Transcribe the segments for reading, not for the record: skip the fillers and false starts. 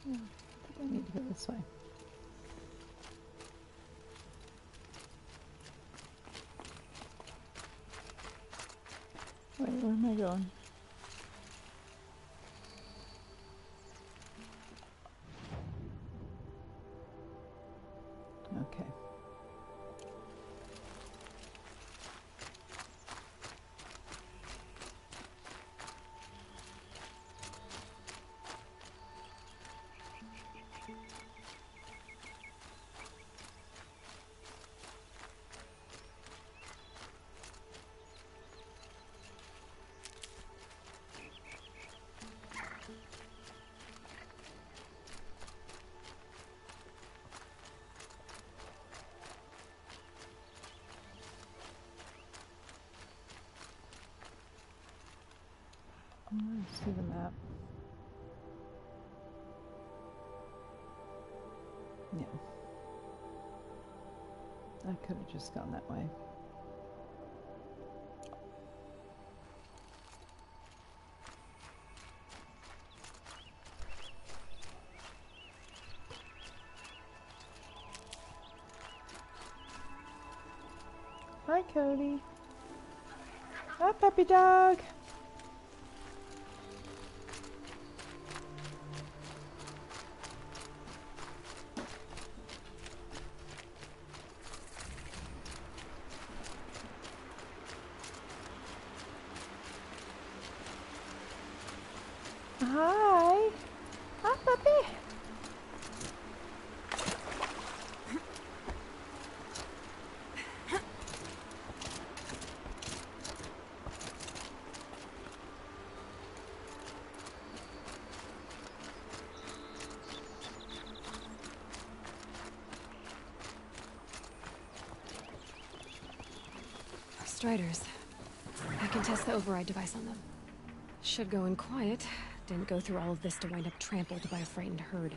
Yeah, I think I need to go this way. Wait, where am I going? Okay. I see the map. Yeah. I could have just gone that way. Hi, Cody. Hi, puppy dog. Hi. Hi, puppy. Striders. I can test the override device on them. Should go in quiet. Didn't go through all of this to wind up trampled by a frightened herd.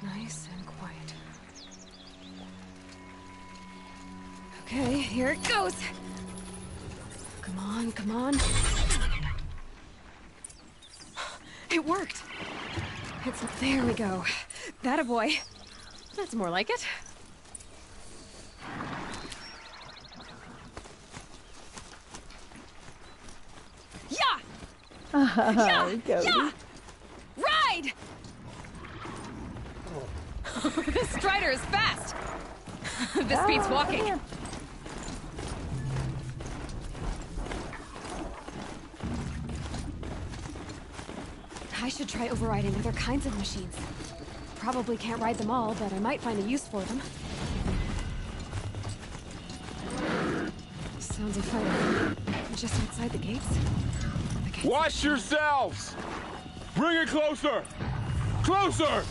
Nice and quiet. Okay, here it goes! Come on, come on. It worked! There we go. That a boy. That's more like it. Yeah! Yeah! Yeah! Ride! This Strider is fast! This beats walking. Yeah. I should try overriding other kinds of machines. Probably can't ride them all, but I might find a use for them. Sounds of fighting. Just outside the gates. Watch yourselves! Bring it closer! Closer!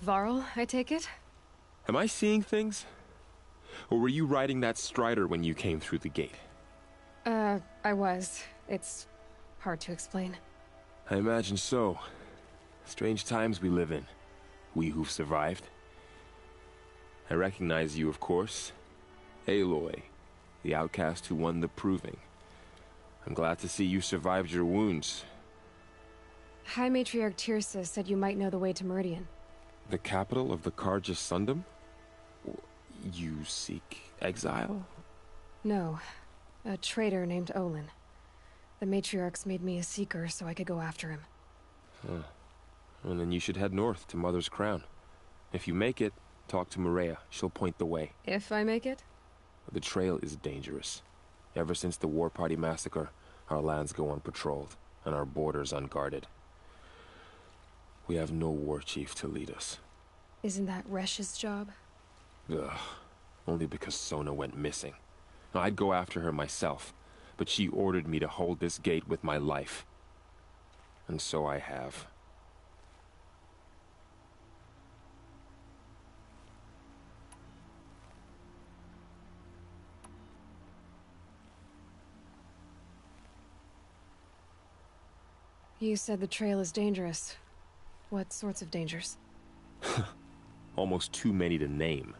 Varl, I take it? Am I seeing things? Or were you riding that Strider when you came through the gate? I was. It's hard to explain. I imagine so. Strange times we live in. We who've survived. I recognize you, of course. Aloy, the outcast who won the proving. I'm glad to see you survived your wounds. High Matriarch Tirsa said you might know the way to Meridian. The capital of the Carja Sundom? You seek exile? No. A traitor named Olin. The Matriarchs made me a seeker so I could go after him. Huh. Well, then you should head north to Mother's Crown. If you make it, talk to Maria. She'll point the way. If I make it? The trail is dangerous. Ever since the War Party massacre, our lands go unpatrolled, and our borders unguarded. We have no war chief to lead us. Isn't that Resh's job? Ugh. Only because Sona went missing. I'd go after her myself, but she ordered me to hold this gate with my life. And so I have. You said the trail is dangerous. What sorts of dangers? Almost too many to name.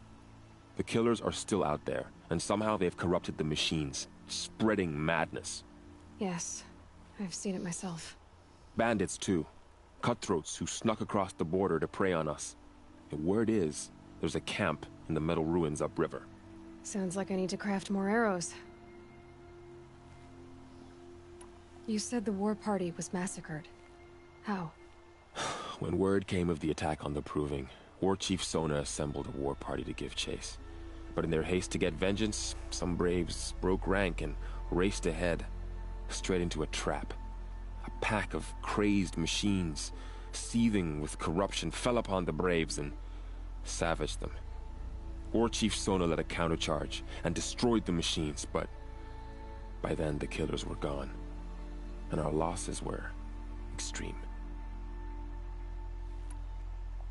The killers are still out there, and somehow they've corrupted the machines, spreading madness. Yes, I've seen it myself. Bandits, too. Cutthroats who snuck across the border to prey on us. And word is, there's a camp in the metal ruins upriver. Sounds like I need to craft more arrows. You said the war party was massacred. How? When word came of the attack on the Proving, War Chief Sona assembled a war party to give chase. But in their haste to get vengeance, some braves broke rank and raced ahead, straight into a trap. A pack of crazed machines, seething with corruption, fell upon the braves and savaged them. War Chief Sona led a countercharge and destroyed the machines, but by then the killers were gone, and our losses were extreme.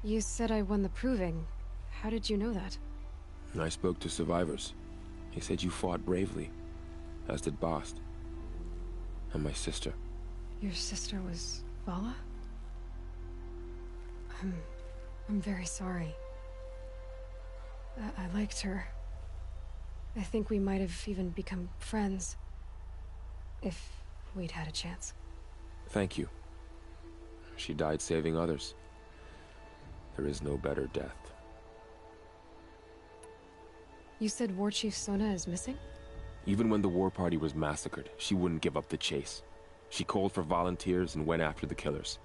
You said I won the Proving. How did you know that? I spoke to survivors. He said you fought bravely, as did Bast. And my sister. Your sister was Vala? I'm very sorry. I liked her. I think we might have even become friends. If we'd had a chance. Thank you. She died saving others. There is no better death. You said War Chief Sona is missing? Even when the war party was massacred, she wouldn't give up the chase. She called for volunteers and went after the killers.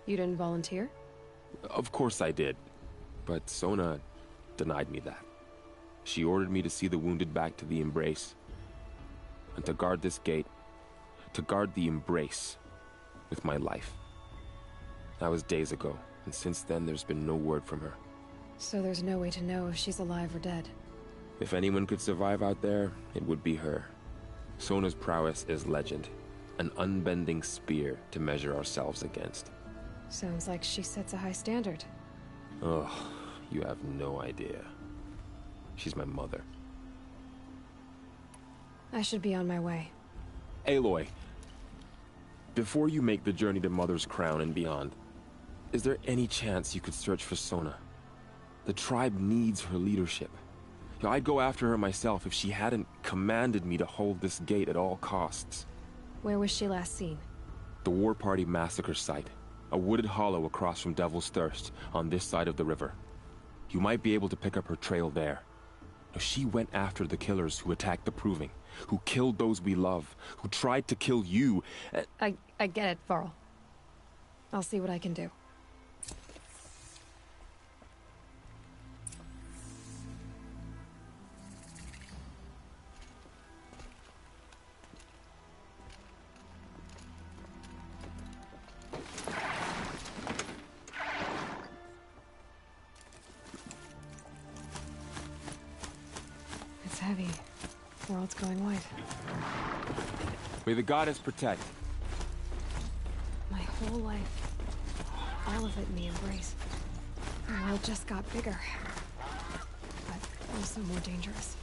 You didn't volunteer? Of course I did. But Sona denied me that. She ordered me to see the wounded back to the Embrace. And to guard this gate. To guard the Embrace with my life. That was days ago, and since then there's been no word from her. So there's no way to know if she's alive or dead. If anyone could survive out there, it would be her. Sona's prowess is legend. An unbending spear to measure ourselves against. Sounds like she sets a high standard. Oh, you have no idea. She's my mother. I should be on my way. Aloy, before you make the journey to Mother's Crown and beyond, is there any chance you could search for Sona? The tribe needs her leadership. I'd go after her myself if she hadn't commanded me to hold this gate at all costs. Where was she last seen? The War Party massacre site. A wooded hollow across from Devil's Thirst, on this side of the river. You might be able to pick up her trail there. She went after the killers who attacked the Proving, who killed those we love, who tried to kill you. I get it, Varl. I'll see what I can do. It's heavy. World's going white. May the goddess protect. My whole life. All of it in the Embrace. The world just got bigger. But also more dangerous.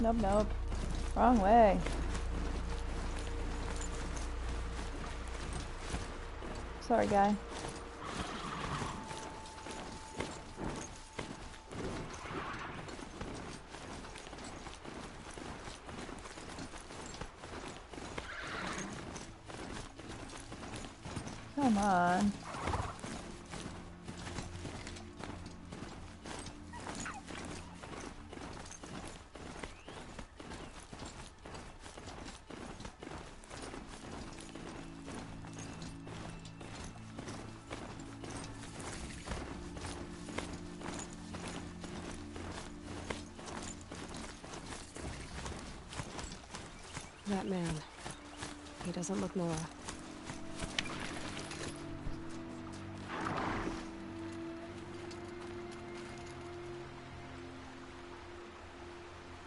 Nope. Nope. Wrong way. Sorry, guy. Come on. That man. He doesn't look Nora.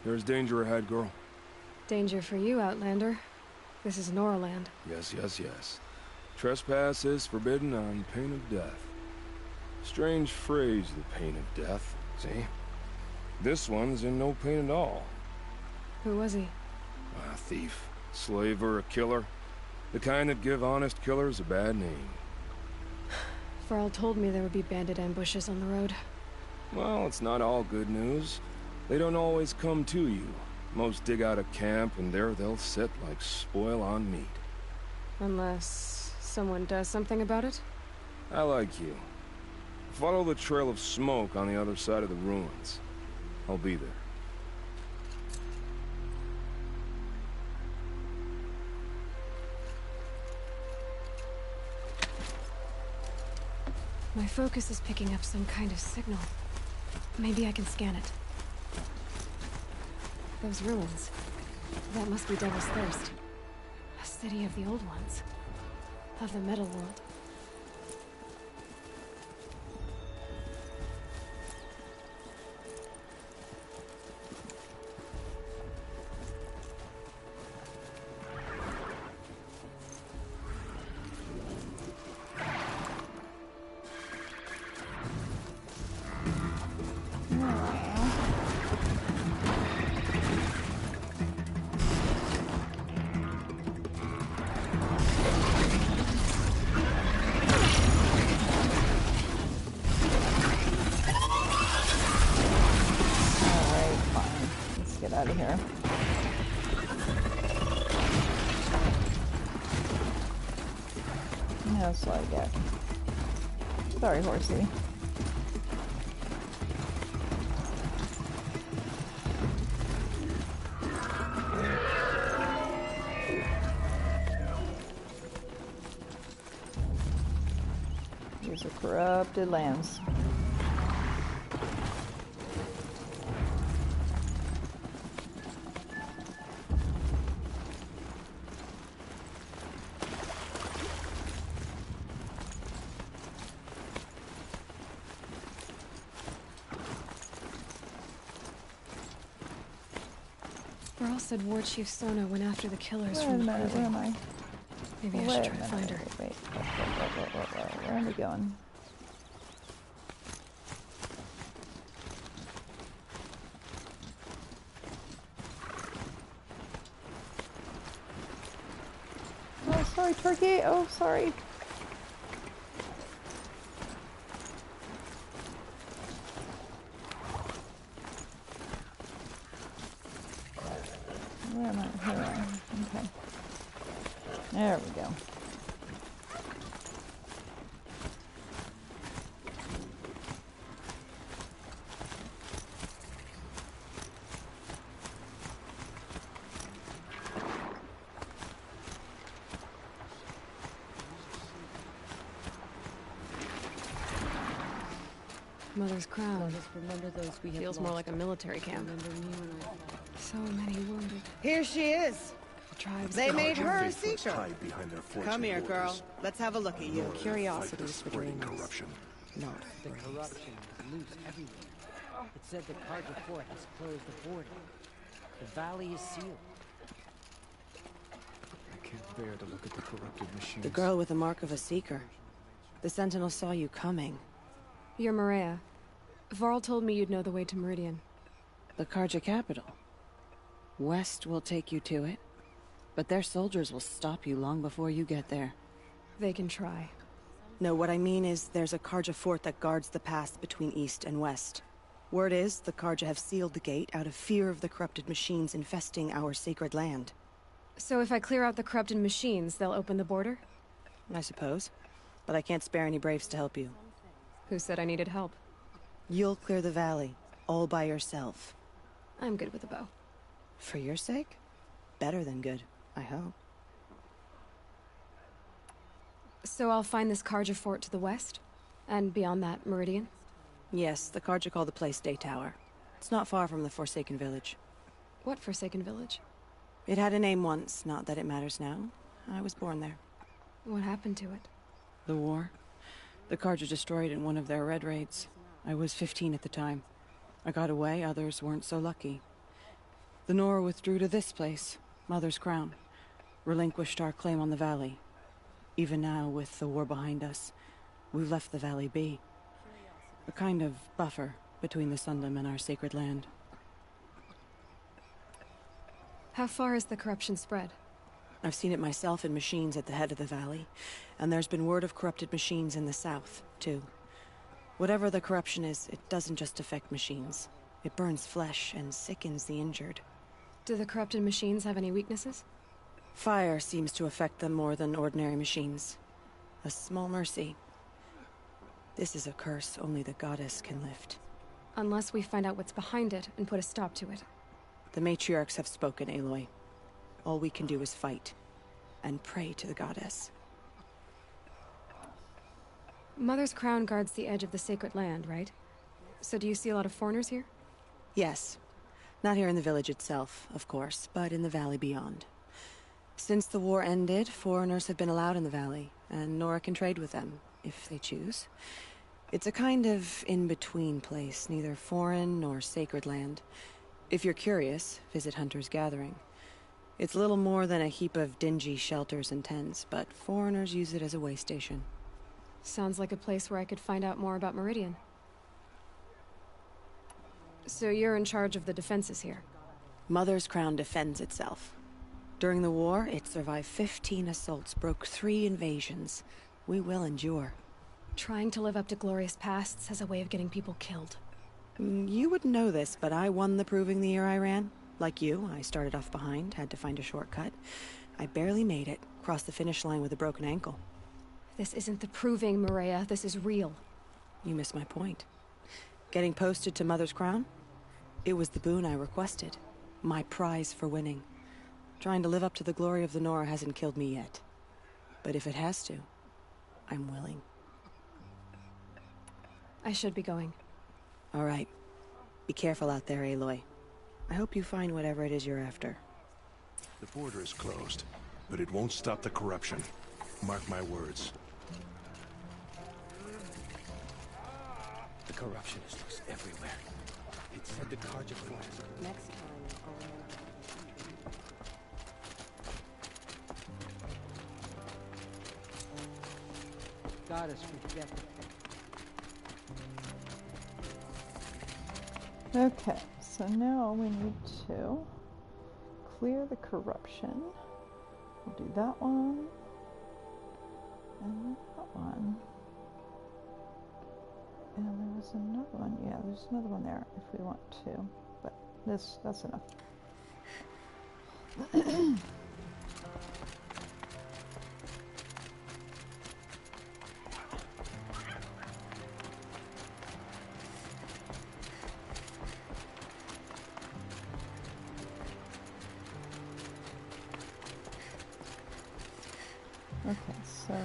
There's danger ahead, girl. Danger for you, Outlander. This is Noraland. Yes, yes, yes. Trespass is forbidden on pain of death. Strange phrase, the pain of death, see? This one's in no pain at all. Who was he? A thief, slaver, a killer. The kind that give honest killers a bad name. Varl told me there would be bandit ambushes on the road. Well, it's not all good news. They don't always come to you. Most dig out a camp, and there they'll sit like spoil on meat. Unless someone does something about it? I like you. Follow the trail of smoke on the other side of the ruins. I'll be there. My focus is picking up some kind of signal. Maybe I can scan it. Those ruins. That must be Devil's Thirst. A city of the old ones. Of the metal world. Out of here. That's what I get. Sorry, horsey. These are corrupted lands. Varl said War Chief Sona went after the killers Wait a from the minute, where am Proving. I? Maybe I Wait should a try to minute, find her. wait. Where are we going? Oh, sorry, turkey. Oh, sorry. Where am I? Here I am. Okay. There we go. Mother's crown. Let us remember those we have Feels more lost. like a military camp. Remember me when I So many wounded. Here she is. The tribes. They made Your her a faith was seeker. tied behind their fortune Come here, girl. borders. Let's have a look at you. Curiosity is for Spreading dreamers, corruption. not The brains. corruption is loose everywhere. It said the Carja Fort has closed the border. The valley is sealed. I can't bear to look at the corrupted machines. The girl with the mark of a seeker. The Sentinel saw you coming. You're Maria. Varl told me you'd know the way to Meridian. The Carja capital. West will take you to it, but their soldiers will stop you long before you get there. They can try. No, what I mean is there's a Carja fort that guards the pass between East and West. Word is the Carja have sealed the gate out of fear of the corrupted machines infesting our sacred land. So if I clear out the corrupted machines, they'll open the border? I suppose. But I can't spare any braves to help you. Who said I needed help? You'll clear the valley, all by yourself. I'm good with a bow. For your sake? Better than good, I hope. So I'll find this Carja fort to the west? And beyond that, Meridian? Yes, the Carja call the place Day Tower. It's not far from the Forsaken Village. What Forsaken Village? It had a name once, not that it matters now. I was born there. What happened to it? The war. The Carja destroyed in one of their red raids. I was 15 at the time. I got away, others weren't so lucky. The Nora withdrew to this place, Mother's Crown. Relinquished our claim on the valley. Even now, with the war behind us, we've left the valley be. A kind of buffer between the Sundom and our sacred land. How far has the corruption spread? I've seen it myself in machines at the head of the valley, and there's been word of corrupted machines in the south, too. Whatever the corruption is, it doesn't just affect machines. It burns flesh and sickens the injured. Do the corrupted machines have any weaknesses? Fire seems to affect them more than ordinary machines. A small mercy. This is a curse only the goddess can lift. Unless we find out what's behind it and put a stop to it. The matriarchs have spoken, Aloy. All we can do is fight. And pray to the goddess. Mother's Crown guards the edge of the sacred land, right? So do you see a lot of foreigners here? Yes. Not here in the village itself, of course, but in the valley beyond. Since the war ended, foreigners have been allowed in the valley, and Nora can trade with them, if they choose. It's a kind of in-between place, neither foreign nor sacred land. If you're curious, visit Hunter's Gathering. It's little more than a heap of dingy shelters and tents, but foreigners use it as a way station. Sounds like a place where I could find out more about Meridian. So you're in charge of the defenses here? Mother's Crown defends itself. During the war, it survived 15 assaults, broke 3 invasions. We will endure. Trying to live up to glorious pasts has a way of getting people killed. You wouldn't know this, but I won the proving the year I ran. Like you, I started off behind, had to find a shortcut. I barely made it, crossed the finish line with a broken ankle. This isn't the proving, Maria. This is real. You missed my point. Getting posted to Mother's Crown? It was the boon I requested. My prize for winning. Trying to live up to the glory of the Nora hasn't killed me yet. But if it has to, I'm willing. I should be going. All right. Be careful out there, Aloy. I hope you find whatever it is you're after. The border is closed, but it won't stop the corruption. Mark my words. The corruption is loose everywhere. It said the Carja fort. Next time, goddess rejected. Okay, so now we need to clear the corruption. We'll do that one. And that one. And there was another one. Yeah, there's another one there if we want to. But that's enough. Okay, so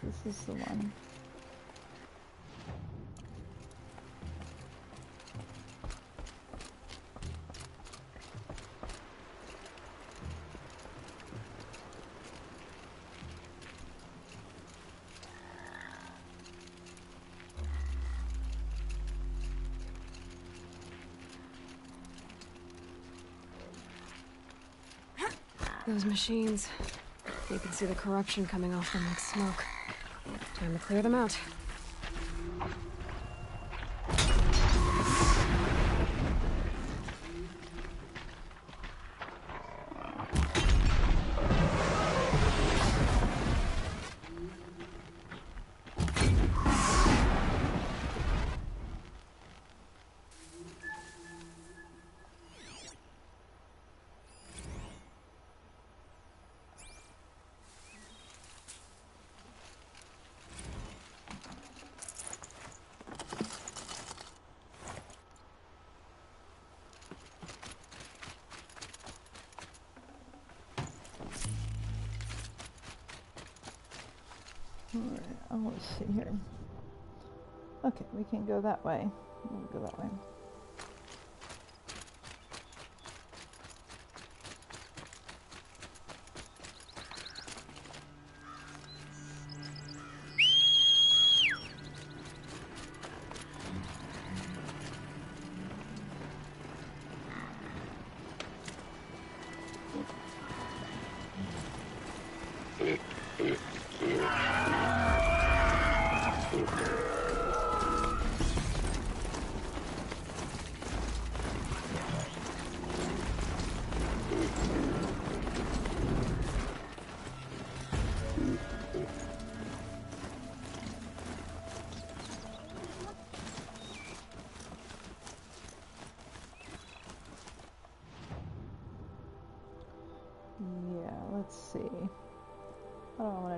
this is the one. Those machines. You can see the corruption coming off them like smoke. Time to clear them out. Alright, let's see here. Okay, we can go that way. We'll go that way.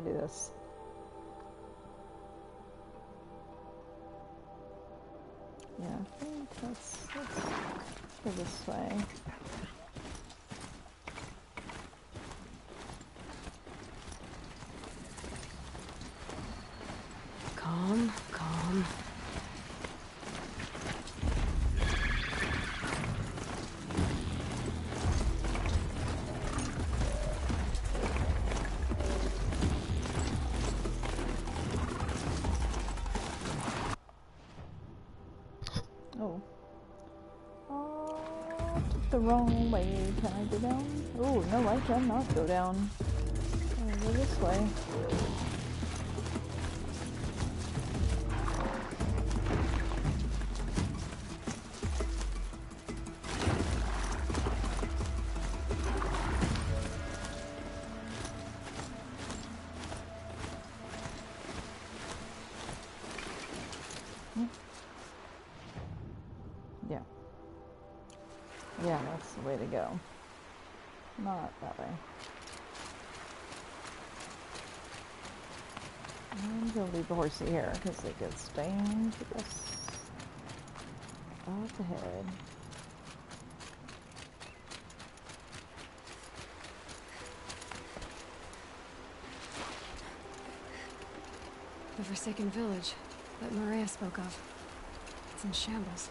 do this? Yeah, I think let's go this way. Calm, calm. Oh. Took the wrong way. Can I go down? Oh, no, I cannot go down. I'll go this way. Yeah. Yeah, that's the way to go. Not that way. I'm gonna leave the horsey here because it gets dangerous. Up ahead. The Forsaken Village that Maria spoke of. It's in shambles.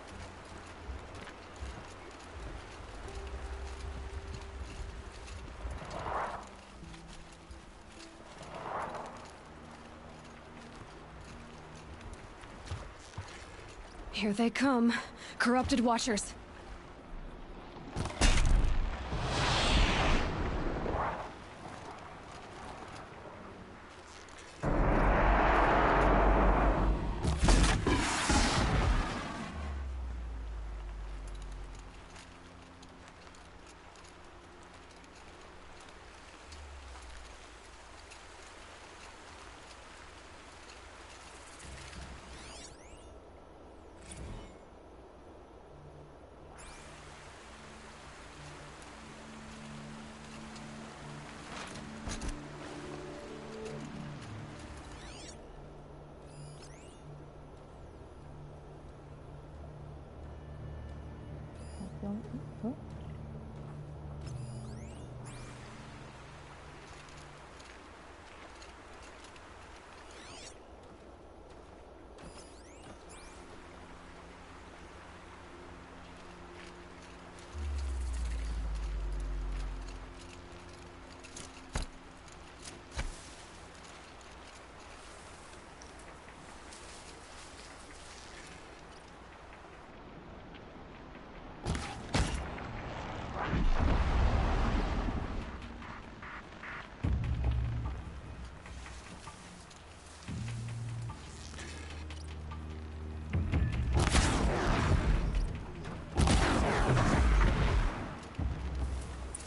Here they come. Corrupted Watchers. Oh.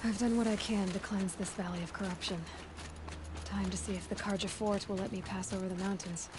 I've done what I can to cleanse this valley of corruption. Time to see if the Karja fort will let me pass over the mountains.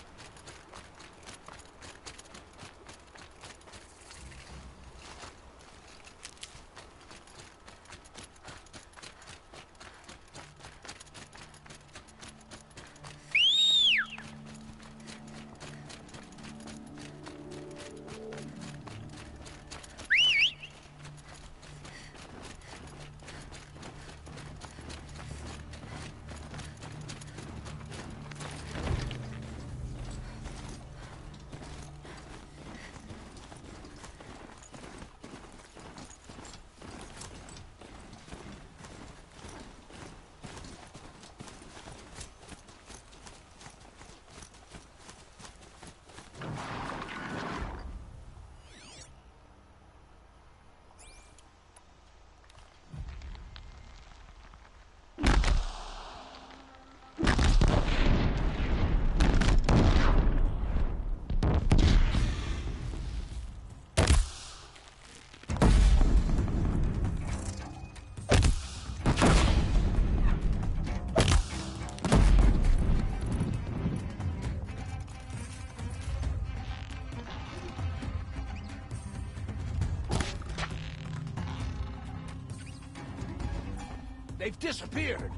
They've disappeared!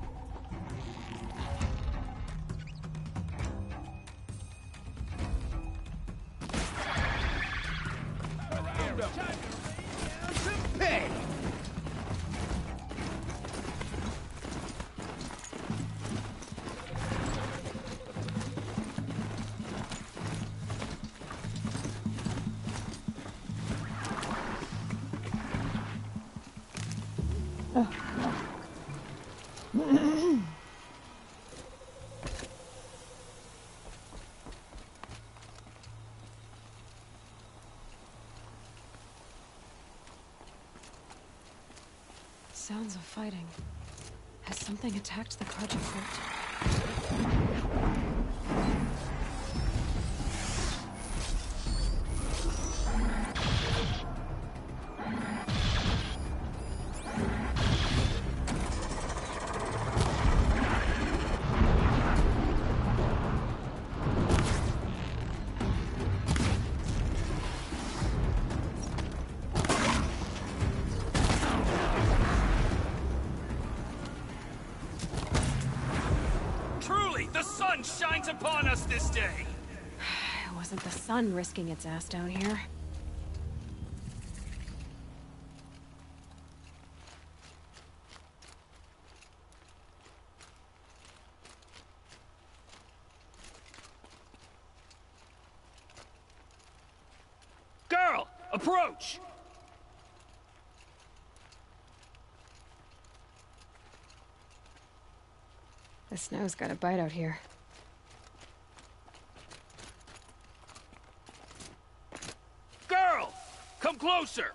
Sounds of fighting. Has something attacked the Kaja fort? Shines upon us this day. It wasn't the sun risking its ass down here. Girl, approach! The snow's got a bite out here. Girl, come closer!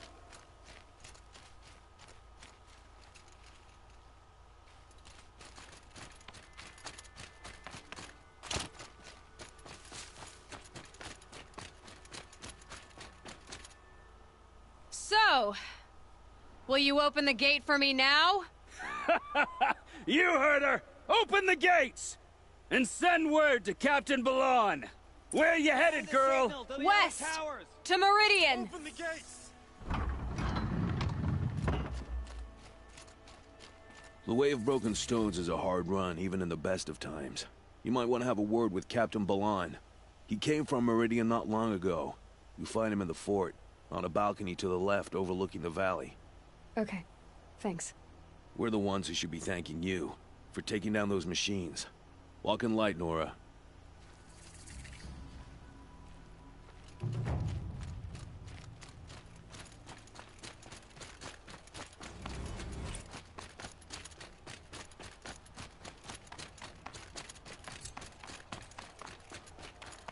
So, will you open the gate for me now? You heard her! Open the gates! And send word to Captain Balon. Where you headed, girl? West! To Meridian! Open the gates! The Way of Broken Stones is a hard run, even in the best of times. You might want to have a word with Captain Balon. He came from Meridian not long ago. You find him in the fort, on a balcony to the left overlooking the valley. Okay, thanks. We're the ones who should be thanking you for taking down those machines. Walk in light, Nora.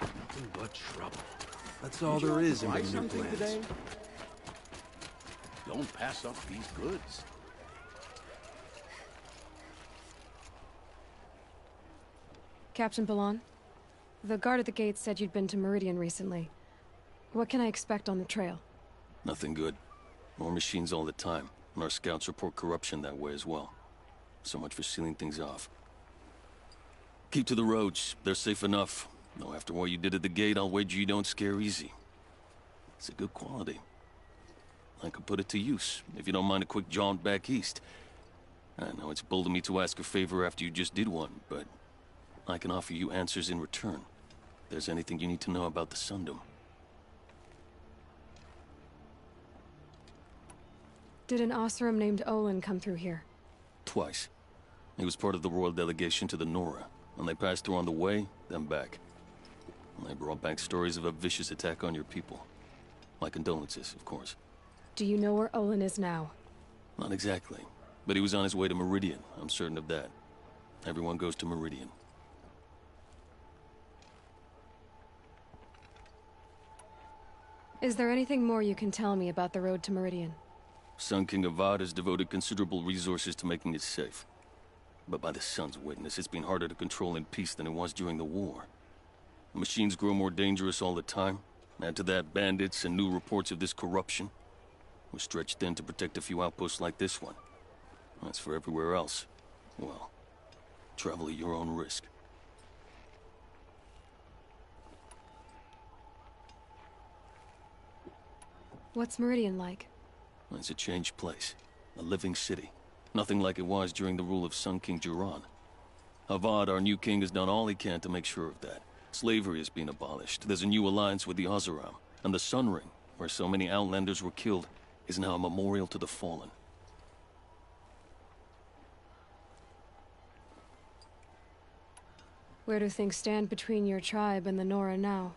Nothing but trouble. That's all there is in the new plans. Don't pass up these goods. Captain Balon, the guard at the gate said you'd been to Meridian recently. What can I expect on the trail? Nothing good. More machines all the time, and our scouts report corruption that way as well. So much for sealing things off. Keep to the roads. They're safe enough. Though after what you did at the gate, I'll wager you don't scare easy. It's a good quality. I could put it to use, if you don't mind a quick jaunt back east. I know it's bold of me to ask a favor after you just did one, but I can offer you answers in return. If there's anything you need to know about the Sundom. Did an Oseram named Olin come through here? Twice. He was part of the royal delegation to the Nora, and they passed through on the way, then back. And they brought back stories of a vicious attack on your people. My condolences, of course. Do you know where Olin is now? Not exactly, but he was on his way to Meridian, I'm certain of that. Everyone goes to Meridian. Is there anything more you can tell me about the road to Meridian? Sun King Avad has devoted considerable resources to making it safe. But by the Sun's witness, it's been harder to control in peace than it was during the war. The machines grow more dangerous all the time. Add to that bandits and new reports of this corruption. We're stretched thin to protect a few outposts like this one. As for everywhere else, well, travel at your own risk. What's Meridian like? It's a changed place. A living city. Nothing like it was during the rule of Sun King Jiran. Avad, our new king, has done all he can to make sure of that. Slavery has been abolished. There's a new alliance with the Oseram, and the Sun Ring, where so many Outlanders were killed, is now a memorial to the fallen. Where do things stand between your tribe and the Nora now?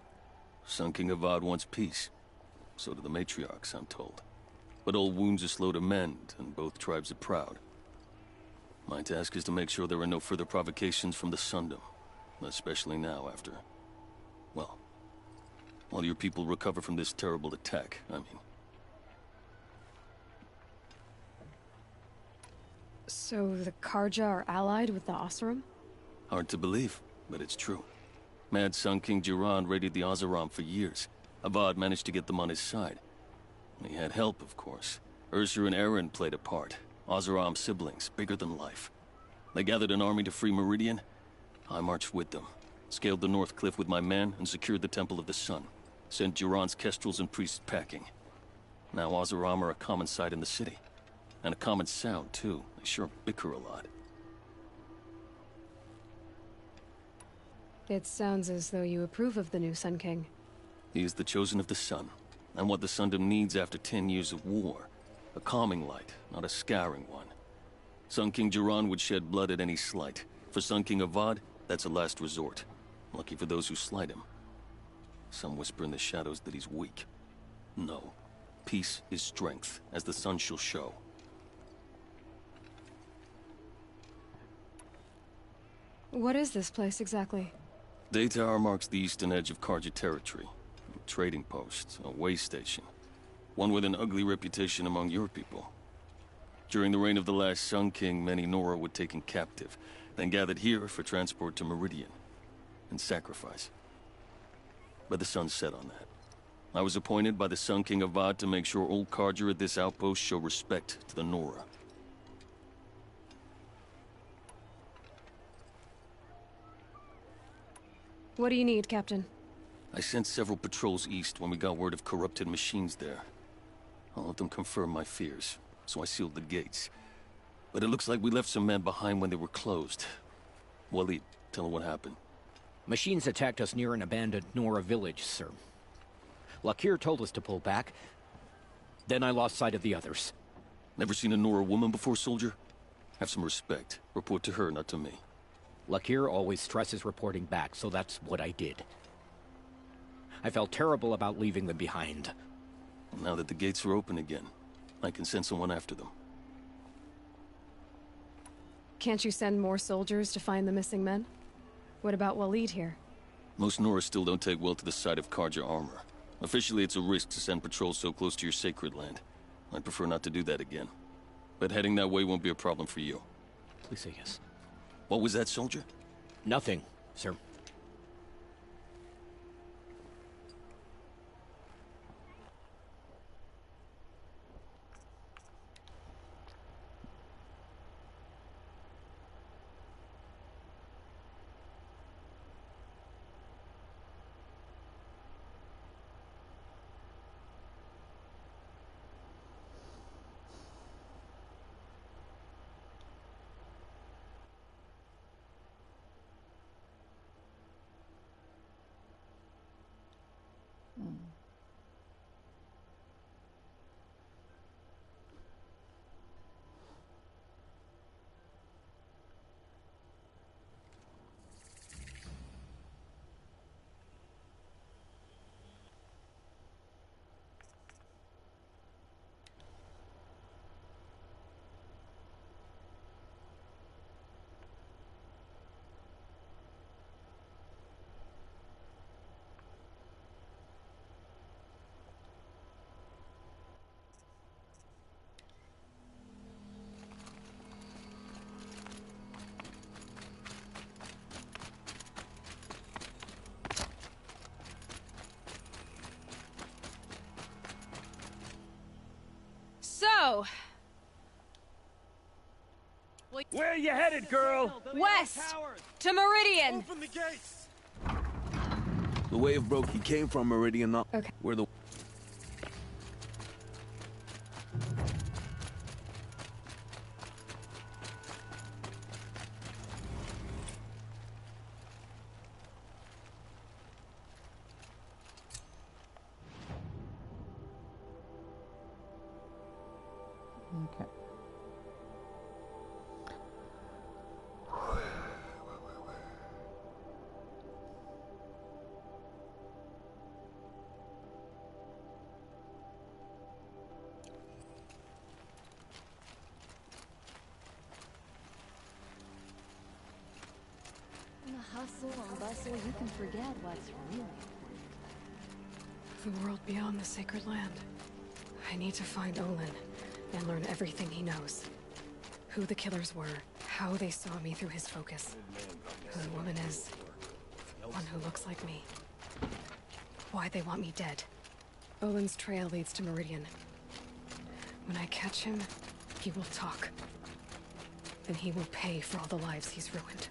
Sun King Avad wants peace. So do the matriarchs, I'm told. But old wounds are slow to mend, and both tribes are proud. My task is to make sure there are no further provocations from the Sundom. Especially now after... well, while your people recover from this terrible attack, I mean. So the Karja are allied with the Oseram? Hard to believe, but it's true. Mad Sun King Jiran raided the Oseram for years. Avad managed to get them on his side. He had help, of course. Ursur and Eren played a part. Oseram siblings, bigger than life. They gathered an army to free Meridian. I marched with them. Scaled the North Cliff with my men and secured the Temple of the Sun. Sent Jiran's kestrels and priests packing. Now Oseram are a common sight in the city. And a common sound, too. They sure bicker a lot. It sounds as though you approve of the new Sun King. He is the chosen of the Sun, and what the Sundom needs after 10 years of war. A calming light, not a scouring one. Sun King Jiran would shed blood at any slight. For Sun King Avad, that's a last resort. Lucky for those who slight him. Some whisper in the shadows that he's weak. No. Peace is strength, as the sun shall show. What is this place exactly? Daytower marks the eastern edge of Karja territory. A trading post, a way station. One with an ugly reputation among your people. During the reign of the last Sun King, many Nora were taken captive, then gathered here for transport to Meridian, and sacrifice. But the sun set on that. I was appointed by the Sun King Avad to make sure old Karja at this outpost show respect to the Nora. What do you need, Captain? I sent several patrols east when we got word of corrupted machines there. All of them confirmed my fears, so I sealed the gates. But it looks like we left some men behind when they were closed. Waleed, tell her what happened. Machines attacked us near an abandoned Nora village, sir. Lakir told us to pull back. Then I lost sight of the others. Never seen a Nora woman before, soldier? Have some respect. Report to her, not to me. Lakir always stresses reporting back, so that's what I did. I felt terrible about leaving them behind. Now that the gates are open again, I can send someone after them. Can't you send more soldiers to find the missing men? What about Waleed here? Most Nora still don't take well to the sight of Karja armor. Officially, it's a risk to send patrols so close to your sacred land. I'd prefer not to do that again. But heading that way won't be a problem for you. Please say yes. What was that, soldier? Nothing, sir. So... Where are you headed, girl? West! To Meridian! Open the gates! The wave broke. He came from Meridian, not where the... Okay. In the hustle and bustle, you can forget what's really important. The world beyond the sacred land. I need to find Olin and learn everything he knows. Who the killers were, how they saw me through his focus, who the woman is, the one who looks like me, why they want me dead. Olin's trail leads to Meridian. When I catch him, he will talk. Then he will pay for all the lives he's ruined.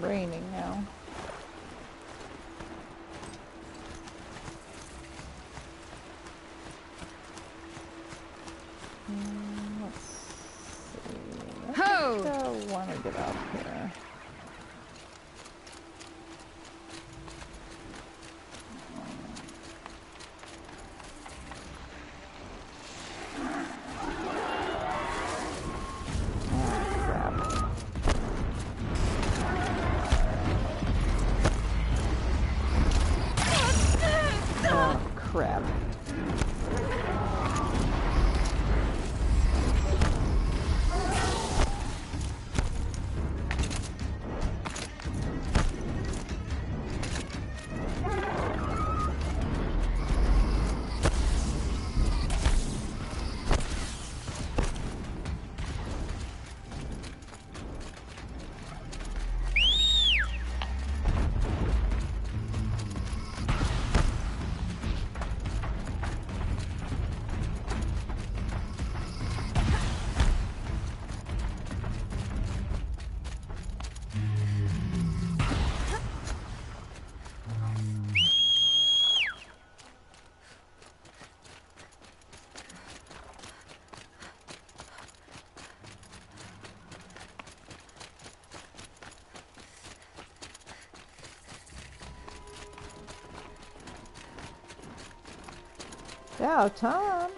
Raining now. Let's see. I think I want to get out here. Crap. Yeah, Tom.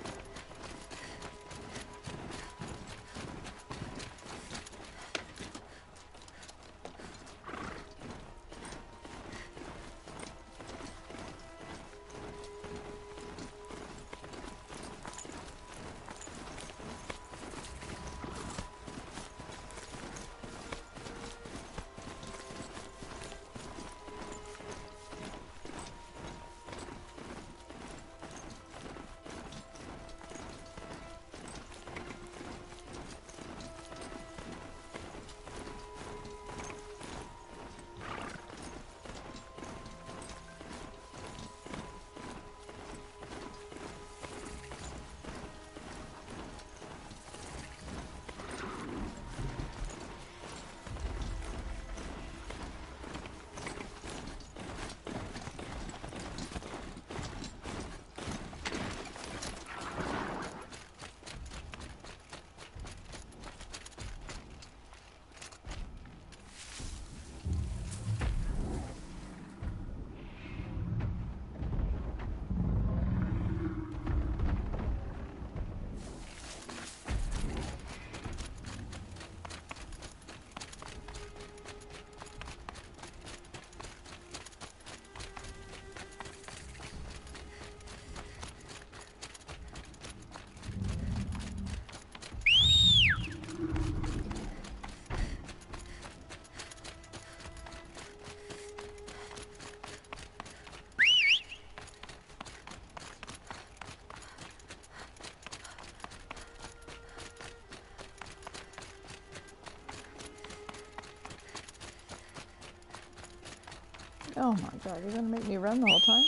Oh my god, you're gonna make me run the whole time?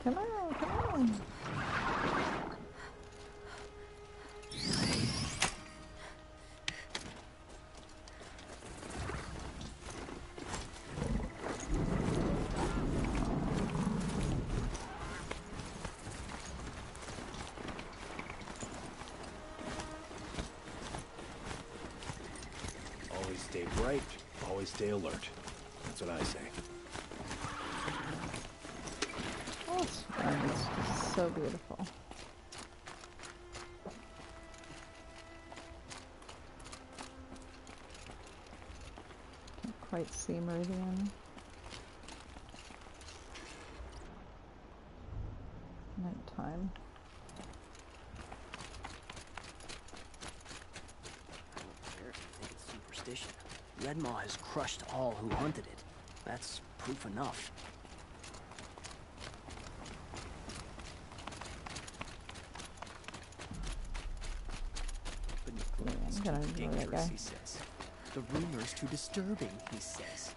Come on, come on. Always stay bright, always stay alert. That's what I say. Oh, it's fun. It's just so beautiful. Can't quite see Meridian. Nighttime. Superstition. Red Maw has crushed all who hunted it. That's proof enough. Yeah, I'm gonna ignore that guy. He says. The rumor's too disturbing, he says.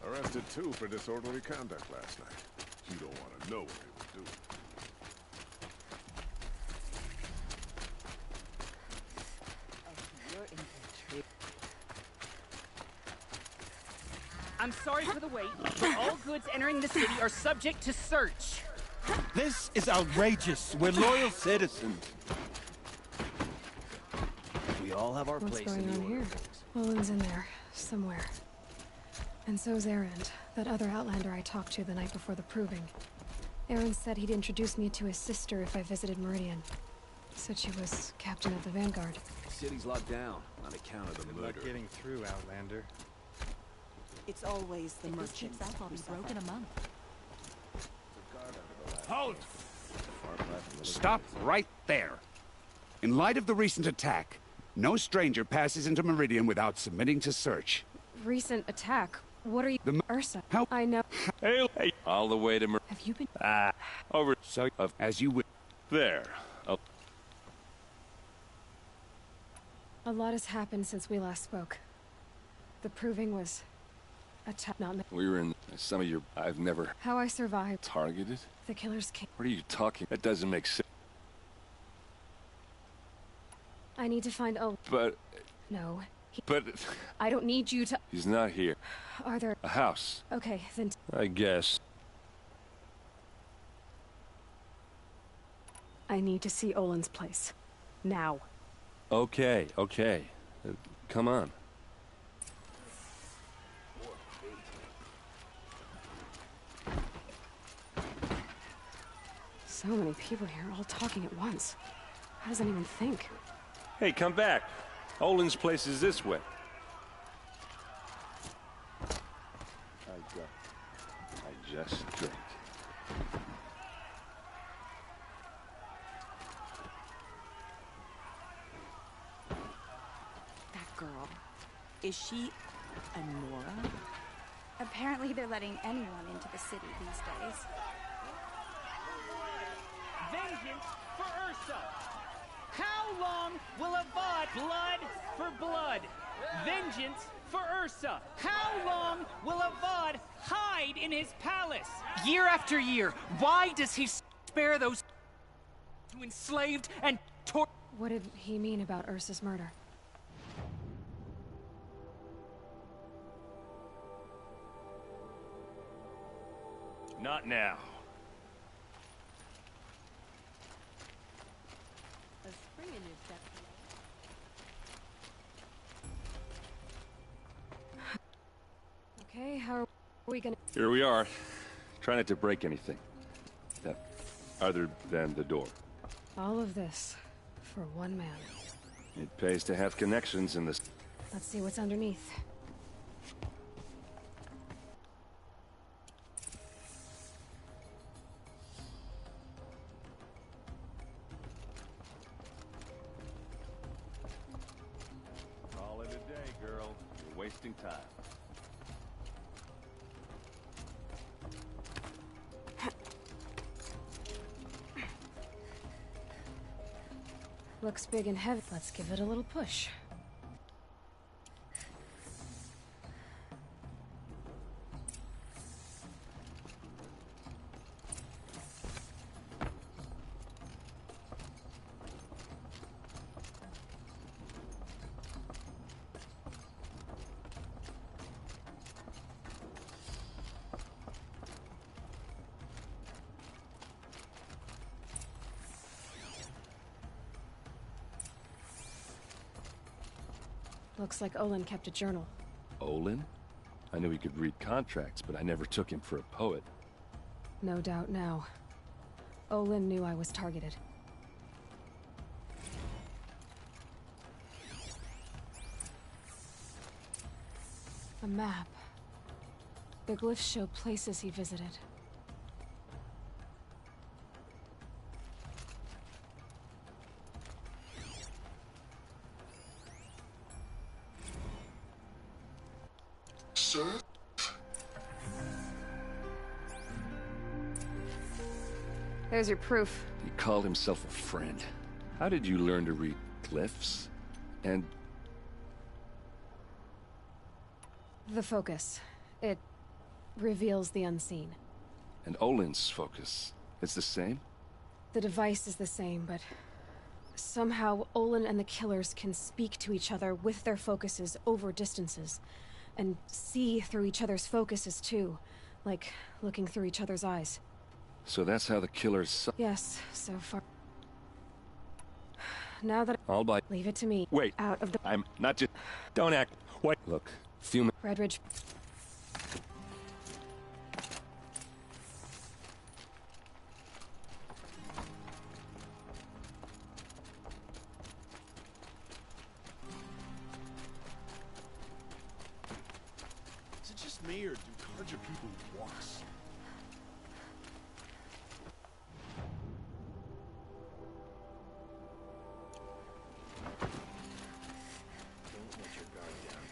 Arrested two for disorderly conduct last night. You don't want to know what they were doing. I'm sorry for the wait, but all goods entering the city are subject to search. This is outrageous. We're loyal citizens. We all have our What's place in going the on order here? of things. Olin's in there, somewhere. And so's Erend, that other Outlander I talked to the night before the proving. Erend said he'd introduce me to his sister if I visited Meridian. Said she was captain of the Vanguard. The city's locked down on account of the Good murder. luck getting through, Outlander. It's always the merchants. I'll be broke in a month. Hold! Stop right there. In light of the recent attack, no stranger passes into Meridian without submitting to search. Recent attack? What are you— Ursa. How— I know. Hey, all the way to Have you been— over. So, as you would— There. Oh. A lot has happened since we last spoke. The proving was— not— We were in some of your... I've never... How I survived. Targeted? The killers came— What are you talking? That doesn't make sense. I need to find— Oh. But... No. But... I don't need you to— He's not here. Are there— A house. Okay, then— I guess. I need to see Olin's place. Now. Okay. Come on. So many people here, all talking at once. How does anyone think? Hey, come back. Olin's place is this way. I just drank. That girl. Is she a Nora? Apparently they're letting anyone into the city these days. Vengeance for Ursa! How long will Avad blood for blood? Vengeance for Ursa. How long will Avad hide in his palace? Year after year, why does he spare those who enslaved and tortured? What did he mean about Ursa's murder? Not now. A spring in your step. Okay, how are we gonna... Here we are. Try not to break anything. Other than the door. All of this for one man. It pays to have connections in this. Let's see what's underneath. Call it a day, girl. You're wasting time. Looks big and heavy. Let's give it a little push. Looks like Olin kept a journal. Olin? I knew he could read contracts, but I never took him for a poet. No doubt now. Olin knew I was targeted. A map. The glyphs show places he visited. Sir? There's your proof. He called himself a friend. How did you learn to read glyphs? And The focus. It reveals the unseen. and Olin's focus. It's the same? The device is the same, but somehow Olin and the killers can speak to each other with their focuses over distances. And see through each other's focuses too. Like looking through each other's eyes. So that's how the killers... Yes, so far. Now that I'll buy... leave it to me. Wait. Out of the... I'm not just... Don't act... What? Look, few... Redridge. Is it just me, or do Carja people walks? Don't let your guard down.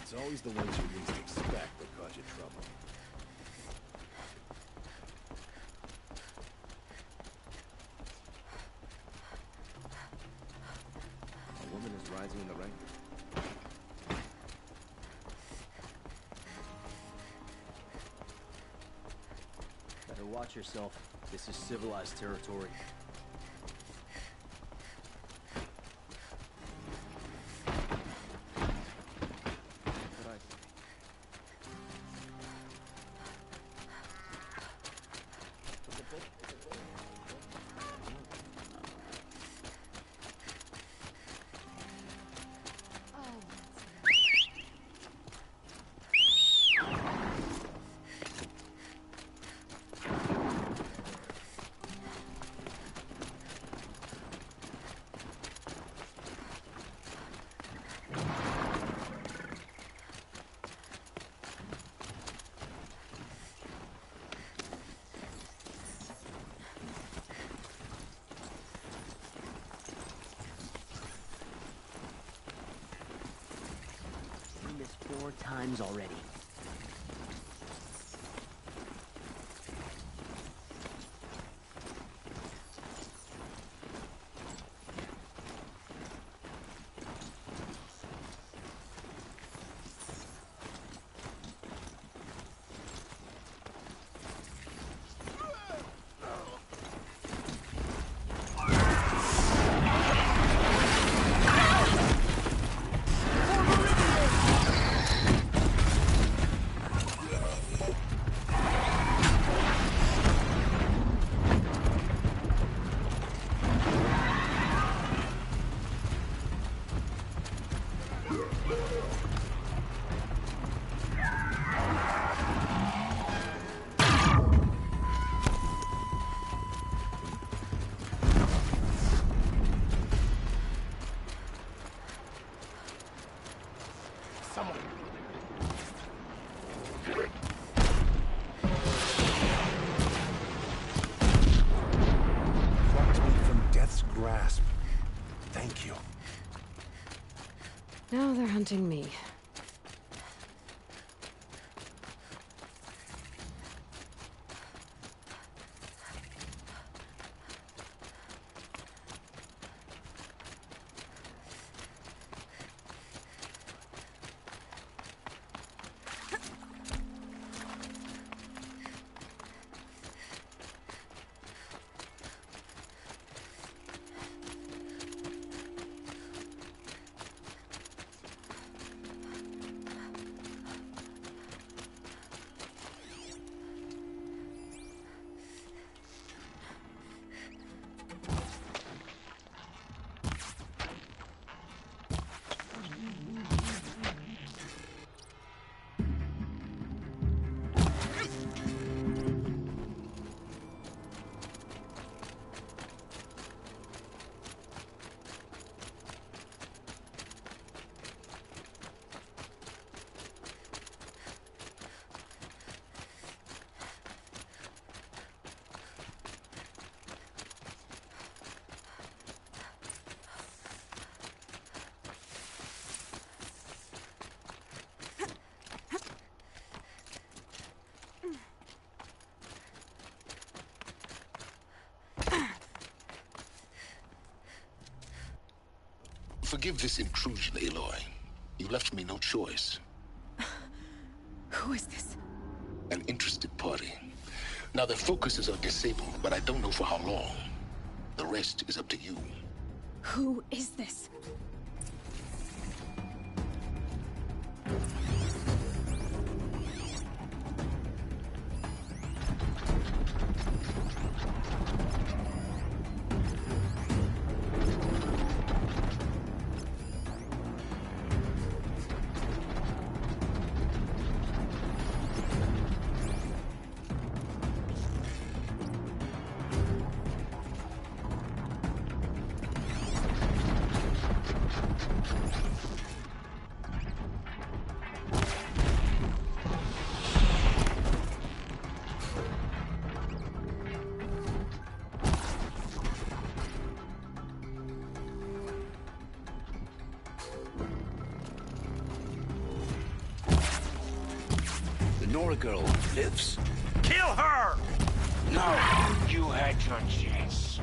It's always the ones you least expect that cause you trouble. A woman is rising in the ranks. Better watch yourself. This is civilized territory. What I say. Seen this 4 times already. hunting me. Forgive this intrusion, Aloy. You left me no choice. Who is this? An interested party. Now, their focuses are disabled, but I don't know for how long. The rest is up to you. Who is this? Nora girl lives? Kill her! No, you had your chance.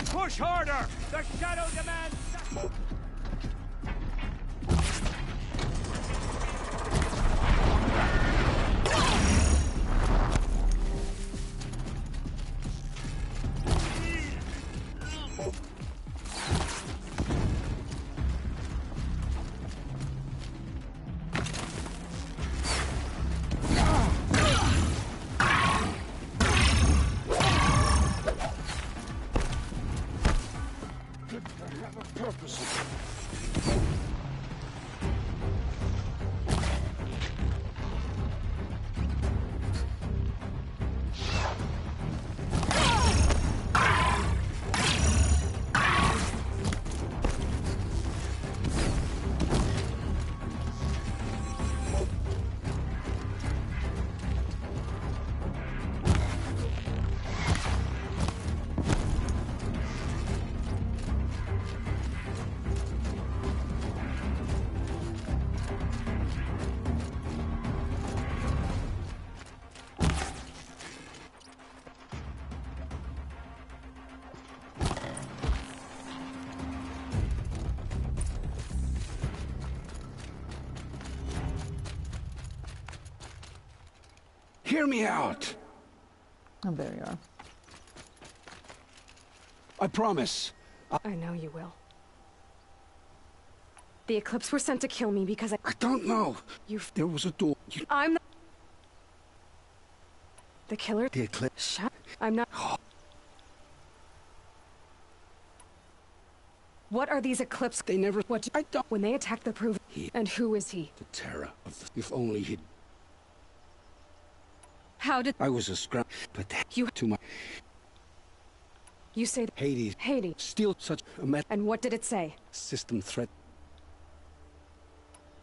Push harder! The shadow demands... Hear me out. Oh, there you are. I promise. I know you will. The Eclipse were sent to kill me because I don't know. You... There was a door. I'm the... The killer? The eclipse. Shut. I'm not. What are these eclipse? They never. What? I don't. When they attacked the Proving. And who is he? The terror of the. If only he'd. How did. I was a scrap. But you. Too much. You say. Hades. Hades. Steal such a met. And what did it say? System threat.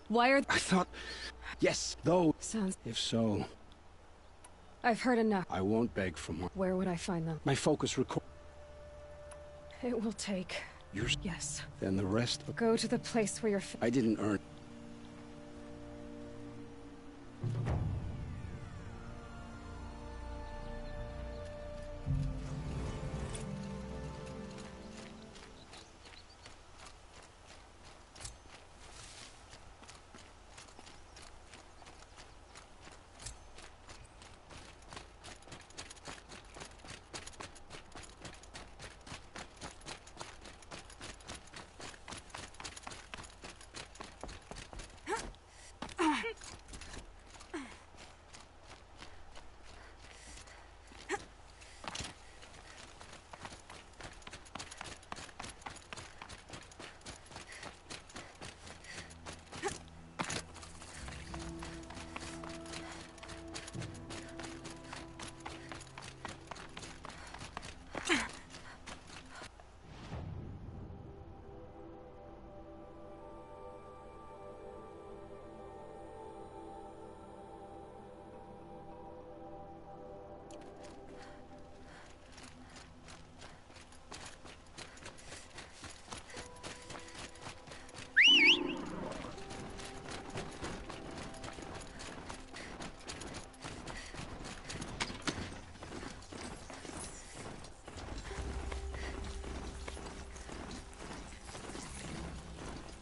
Why are. I thought. Yes, though. Sounds. If so. I've heard enough. I won't beg for more. Where would I find them? My focus record. It will take. Yours? Yes. Then the rest. Go to the place where you're. I didn't earn.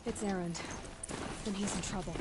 It's Erend. Then he's in trouble.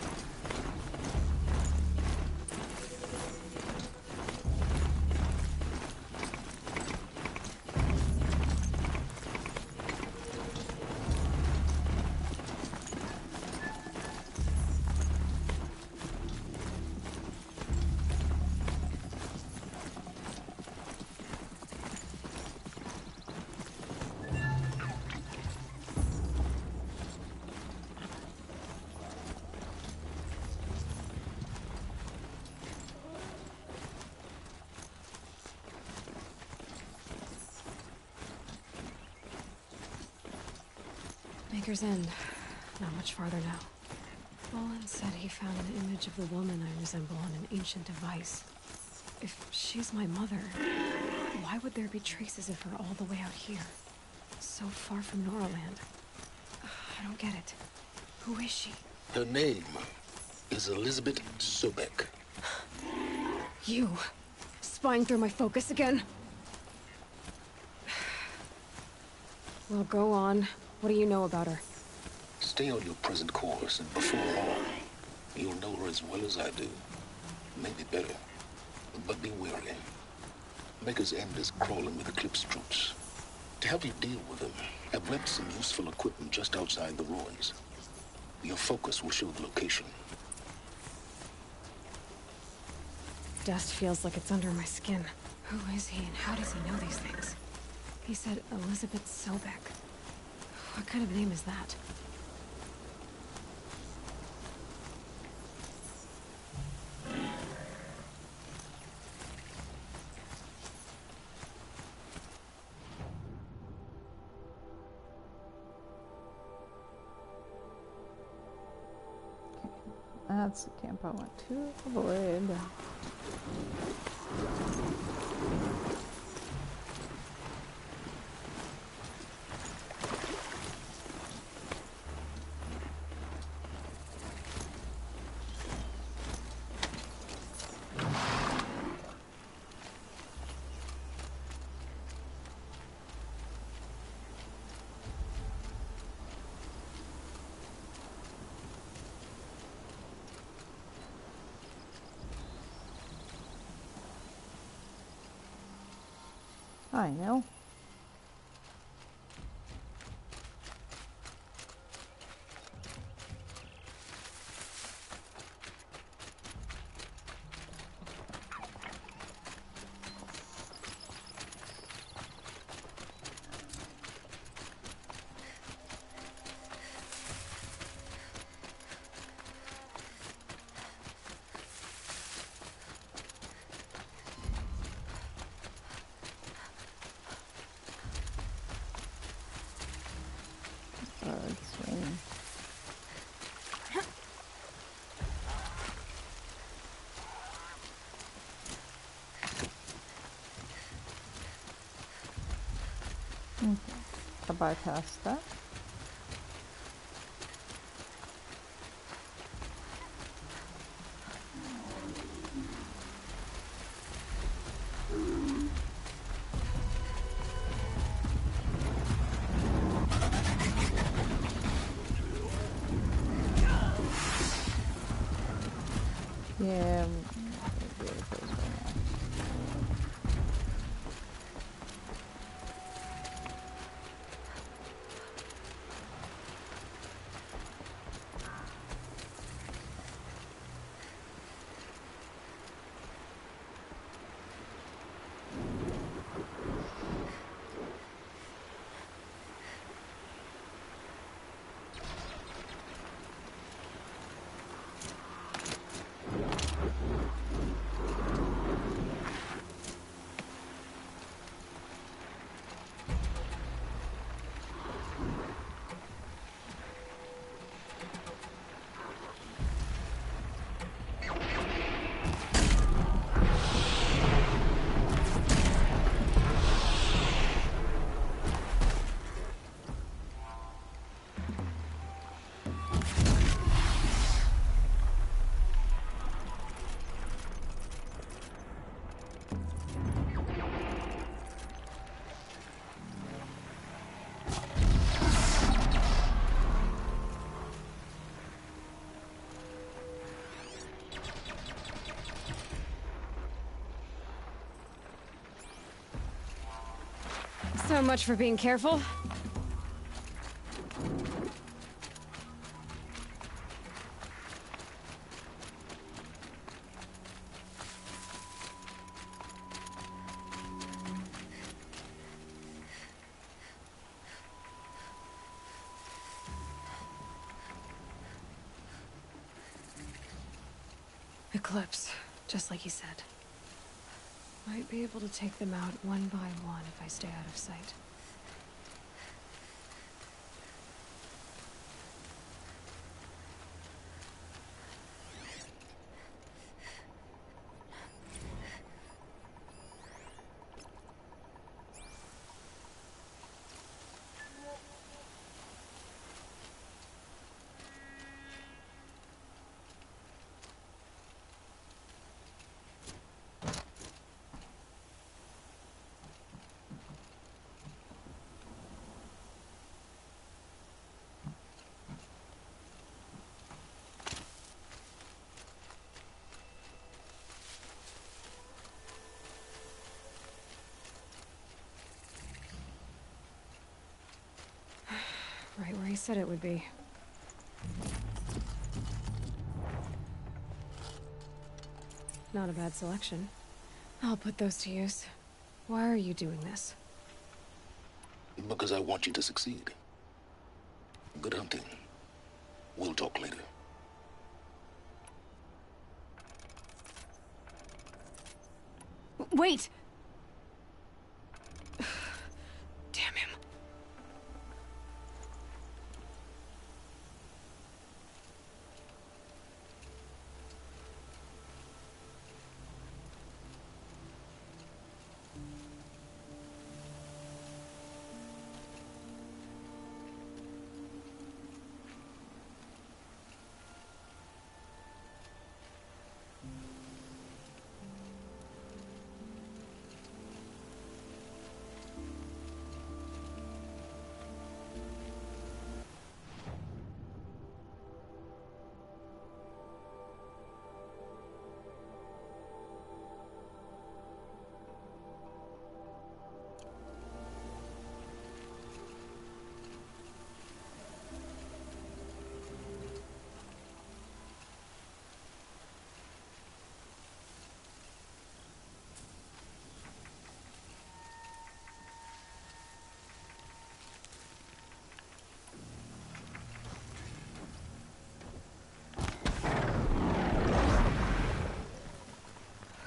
Maker's End. Not much farther now. Olin said he found an image of the woman I resemble on an ancient device. If she's my mother, why would there be traces of her all the way out here? So far from Noraland. I don't get it. Who is she? Her name is Elizabeth Sobek. You! Spying through my focus again? Well, go on. What do you know about her? Stay on your present course, and before long, you'll know her as well as I do. Maybe better. But be wary. Maker's End is crawling with Eclipse troops. To help you deal with them, I've left some useful equipment just outside the ruins. Your focus will show the location. Dust feels like it's under my skin. Who is he and how does he know these things? He said Elizabeth Sobek. What kind of name is that? That's the camp I want to avoid. I know. Okay. I bypassed that. Yeah, maybe it goes right now. So much for being careful. Eclipse, just like he said. Might be able to take them out one by one if I stay out of sight. Right where he said it would be. Not a bad selection. I'll put those to use. Why are you doing this? Because I want you to succeed. Good hunting. We'll talk later. Wait! Damn him.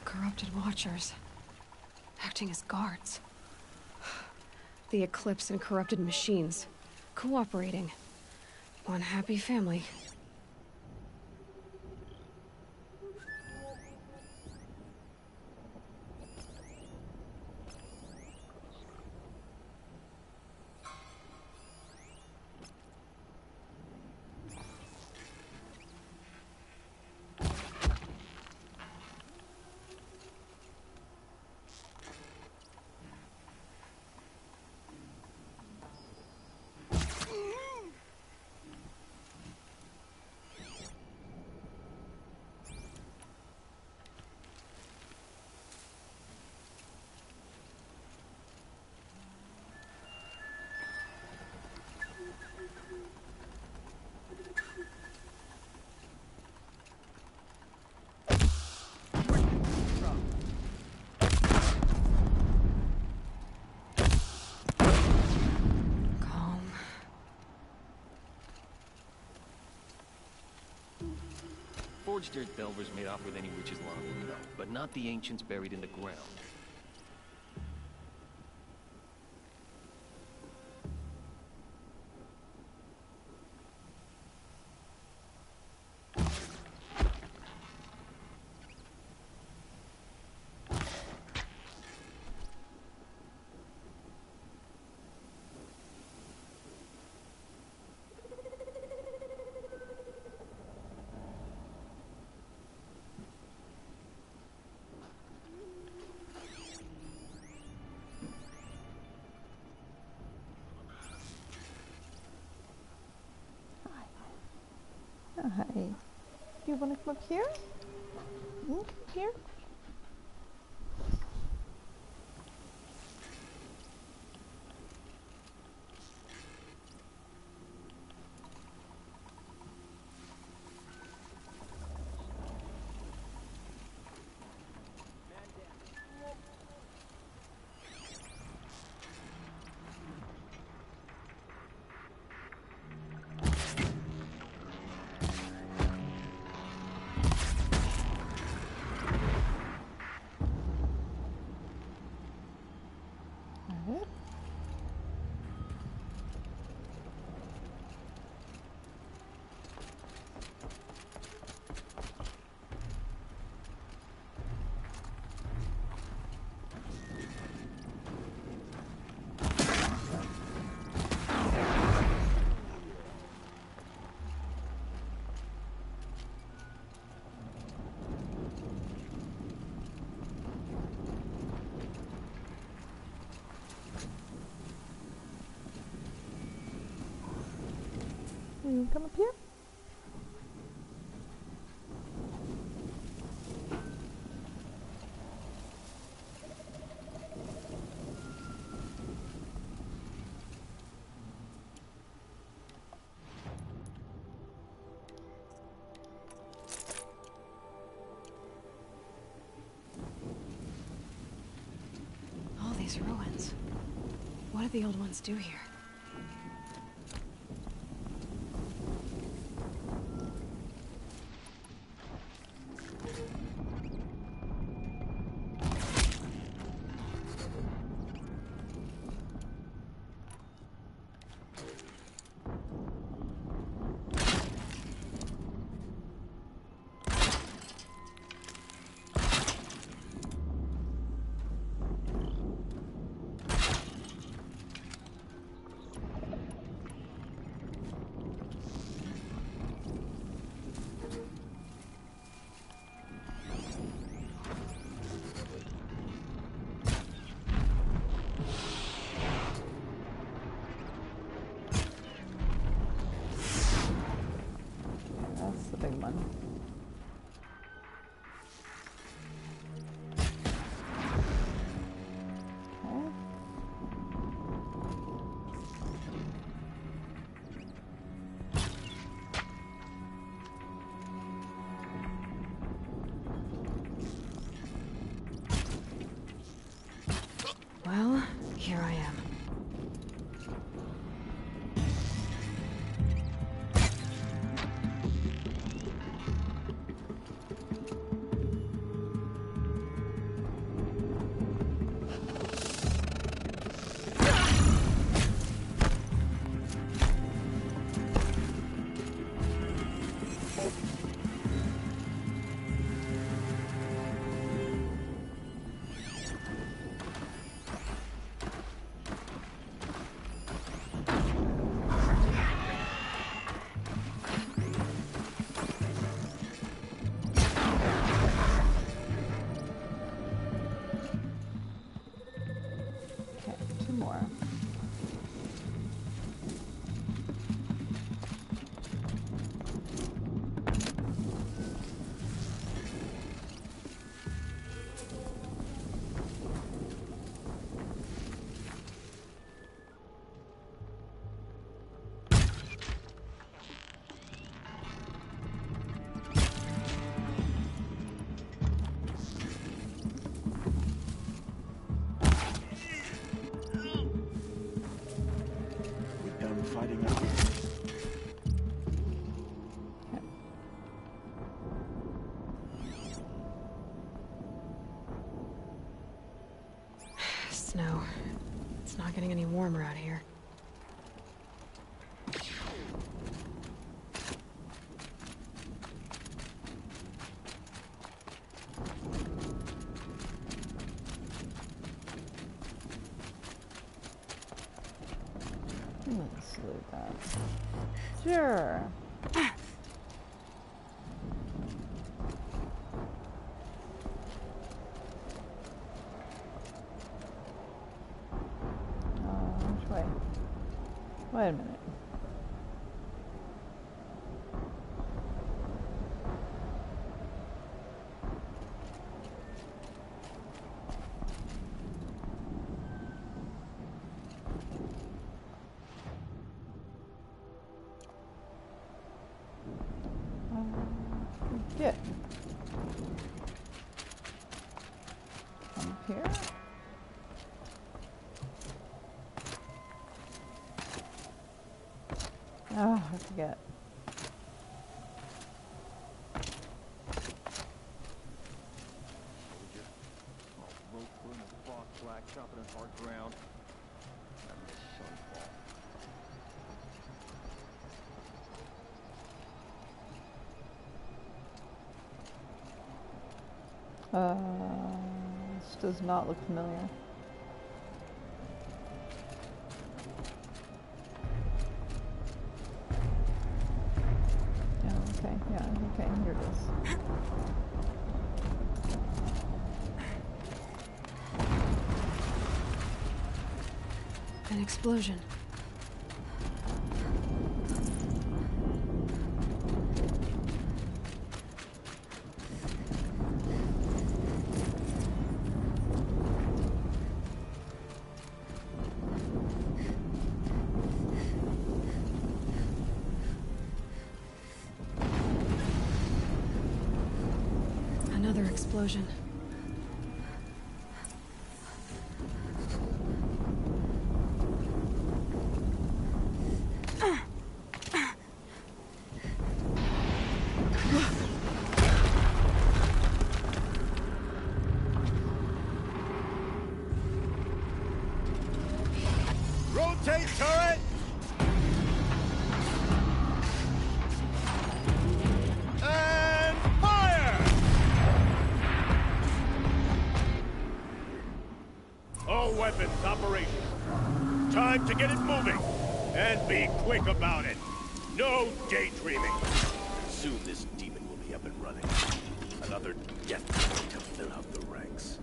Corrupted watchers. Acting as guards. The Eclipse and corrupted machines. Cooperating. One happy family. course there's delvers made off with any witches long ago, but not the ancients buried in the ground. Hi. Do you want to come up here? Here? You come up here? All these ruins. What did the old ones do here? That's the big one. Well, here I am. here. Let's salute that. Sure. Which way? Wait a minute. Get up here. Oh, I forget. This does not look familiar. Okay, here it is. An explosion. Another explosion. Rotate turret! And fire! All weapons operational. Time to get it moving. And be quick about it. No daydreaming. Soon this demon will be up and running. Another death to fill out the ranks.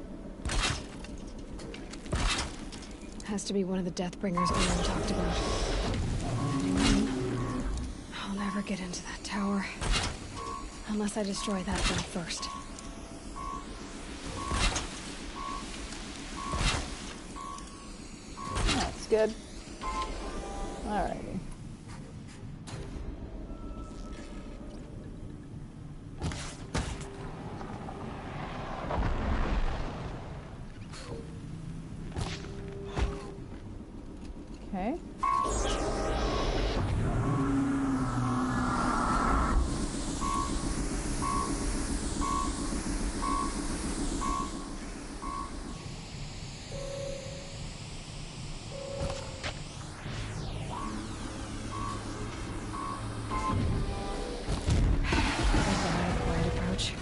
Has to be one of the Deathbringers Aloy talked about. Anyone? I'll never get into that tower. Unless I destroy that thing first. That's good. Alrighty. Okay. Approach.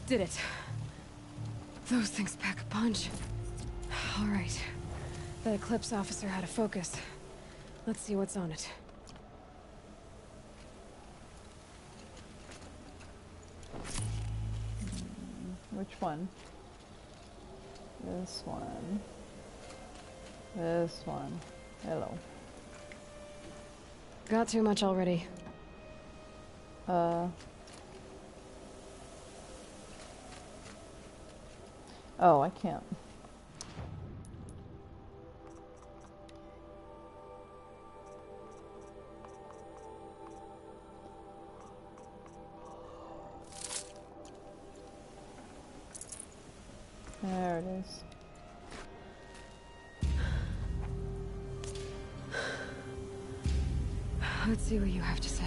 Did it. Those things pack a punch. All right. That Eclipse officer had a focus. Let's see what's on it. Which one? This one. This one. Hello. Got too much already. Oh, I can't. There it is. Let's see what you have to say.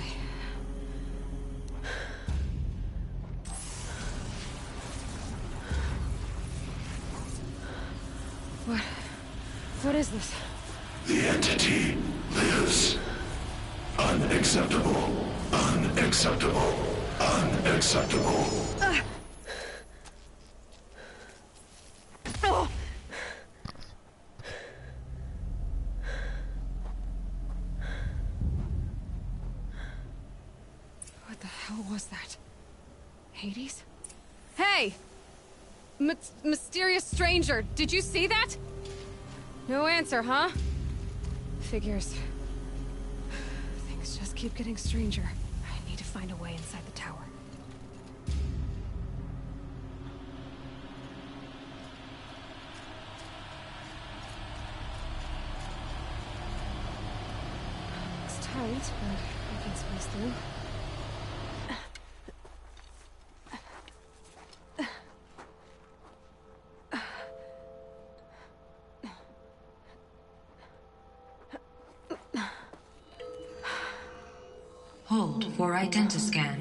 What is this? The entity lives. Unacceptable. Unacceptable. Unacceptable. What the hell was that? Hades? Hey! Mysterious stranger, did you see that? No answer, huh? Figures. Things just keep getting stranger. I need to find a way inside the tower. It's tight, but I can squeeze through. Hold for identiscan.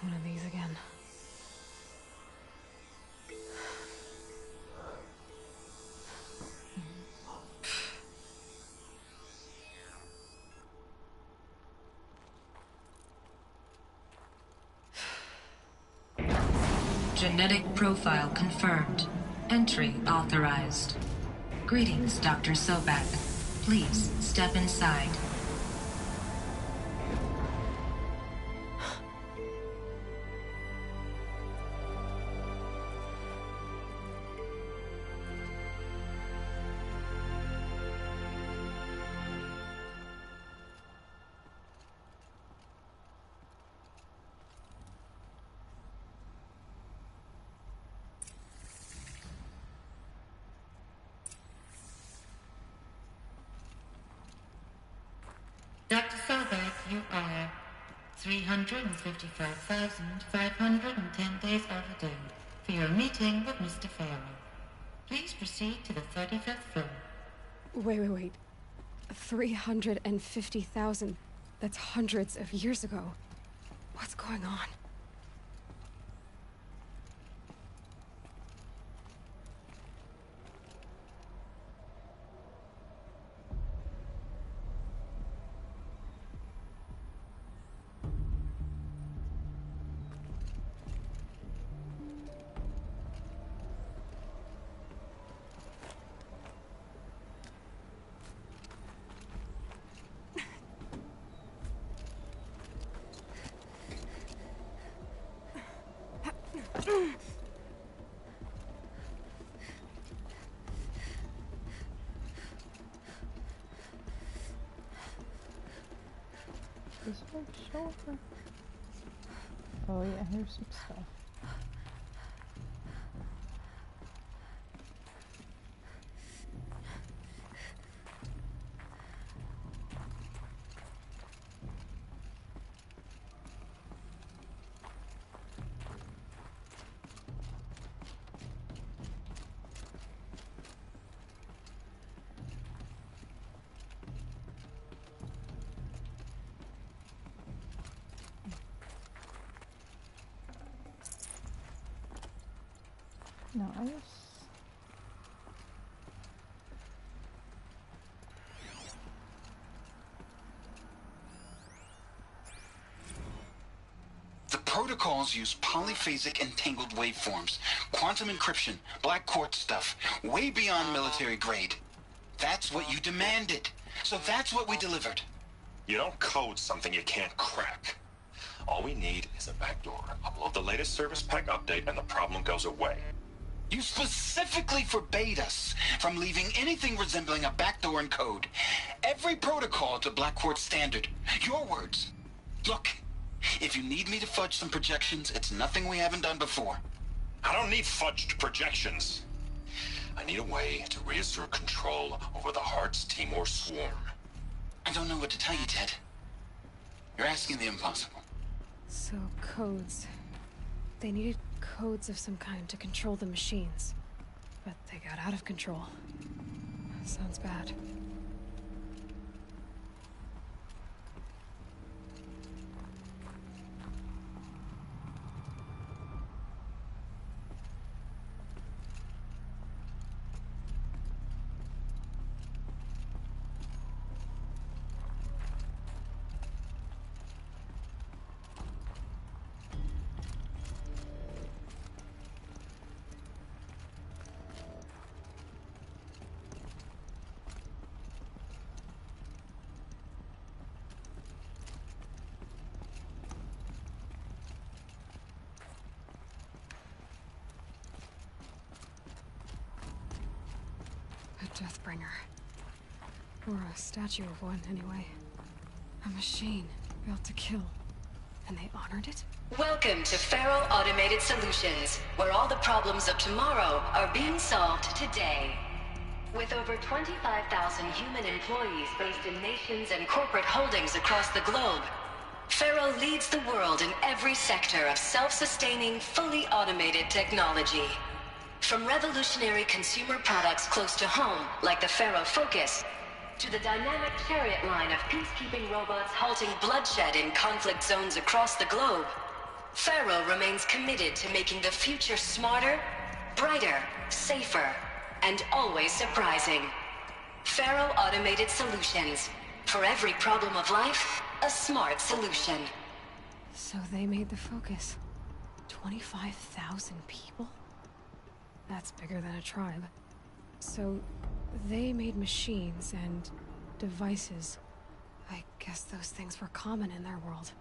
One of these again. Genetic profile confirmed. Entry authorized. Greetings, Dr. Sobek. Please step inside. Dr. Sobek, you are 355,510 days overdue for your meeting with Mr. Farrell. Please proceed to the 35th floor. Wait. 350,000. That's hundreds of years ago. What's going on? Is my shoulder? Oh yeah, here's some stuff. Nice. The protocols use polyphasic entangled waveforms, quantum encryption, black quartz stuff, way beyond military grade. That's what you demanded. So that's what we delivered. You don't code something you can't crack. All we need is a backdoor. Upload the latest service pack update and the problem goes away. You specifically forbade us from leaving anything resembling a backdoor in code. Every protocol to Black Quartz standard. Your words. Look, if you need me to fudge some projections, it's nothing we haven't done before. I don't need fudged projections. I need a way to reassert control over the Heart's Timor swarm. I don't know what to tell you, Ted. You're asking the impossible. So, codes. They needed codes of some kind to control the machines. But they got out of control. Sounds bad. Deathbringer. Or a statue of one, anyway. A machine built to kill. And they honored it? Welcome to Faro Automated Solutions, where all the problems of tomorrow are being solved today. With over 25,000 human employees based in nations and corporate holdings across the globe, Faro leads the world in every sector of self-sustaining, fully automated technology. From revolutionary consumer products close to home, like the Faro Focus, to the dynamic chariot line of peacekeeping robots halting bloodshed in conflict zones across the globe, Faro remains committed to making the future smarter, brighter, safer, and always surprising. Faro Automated Solutions. For every problem of life, a smart solution. So they made the Focus. 25,000 people? That's bigger than a tribe. So, they made machines and devices. I guess those things were common in their world.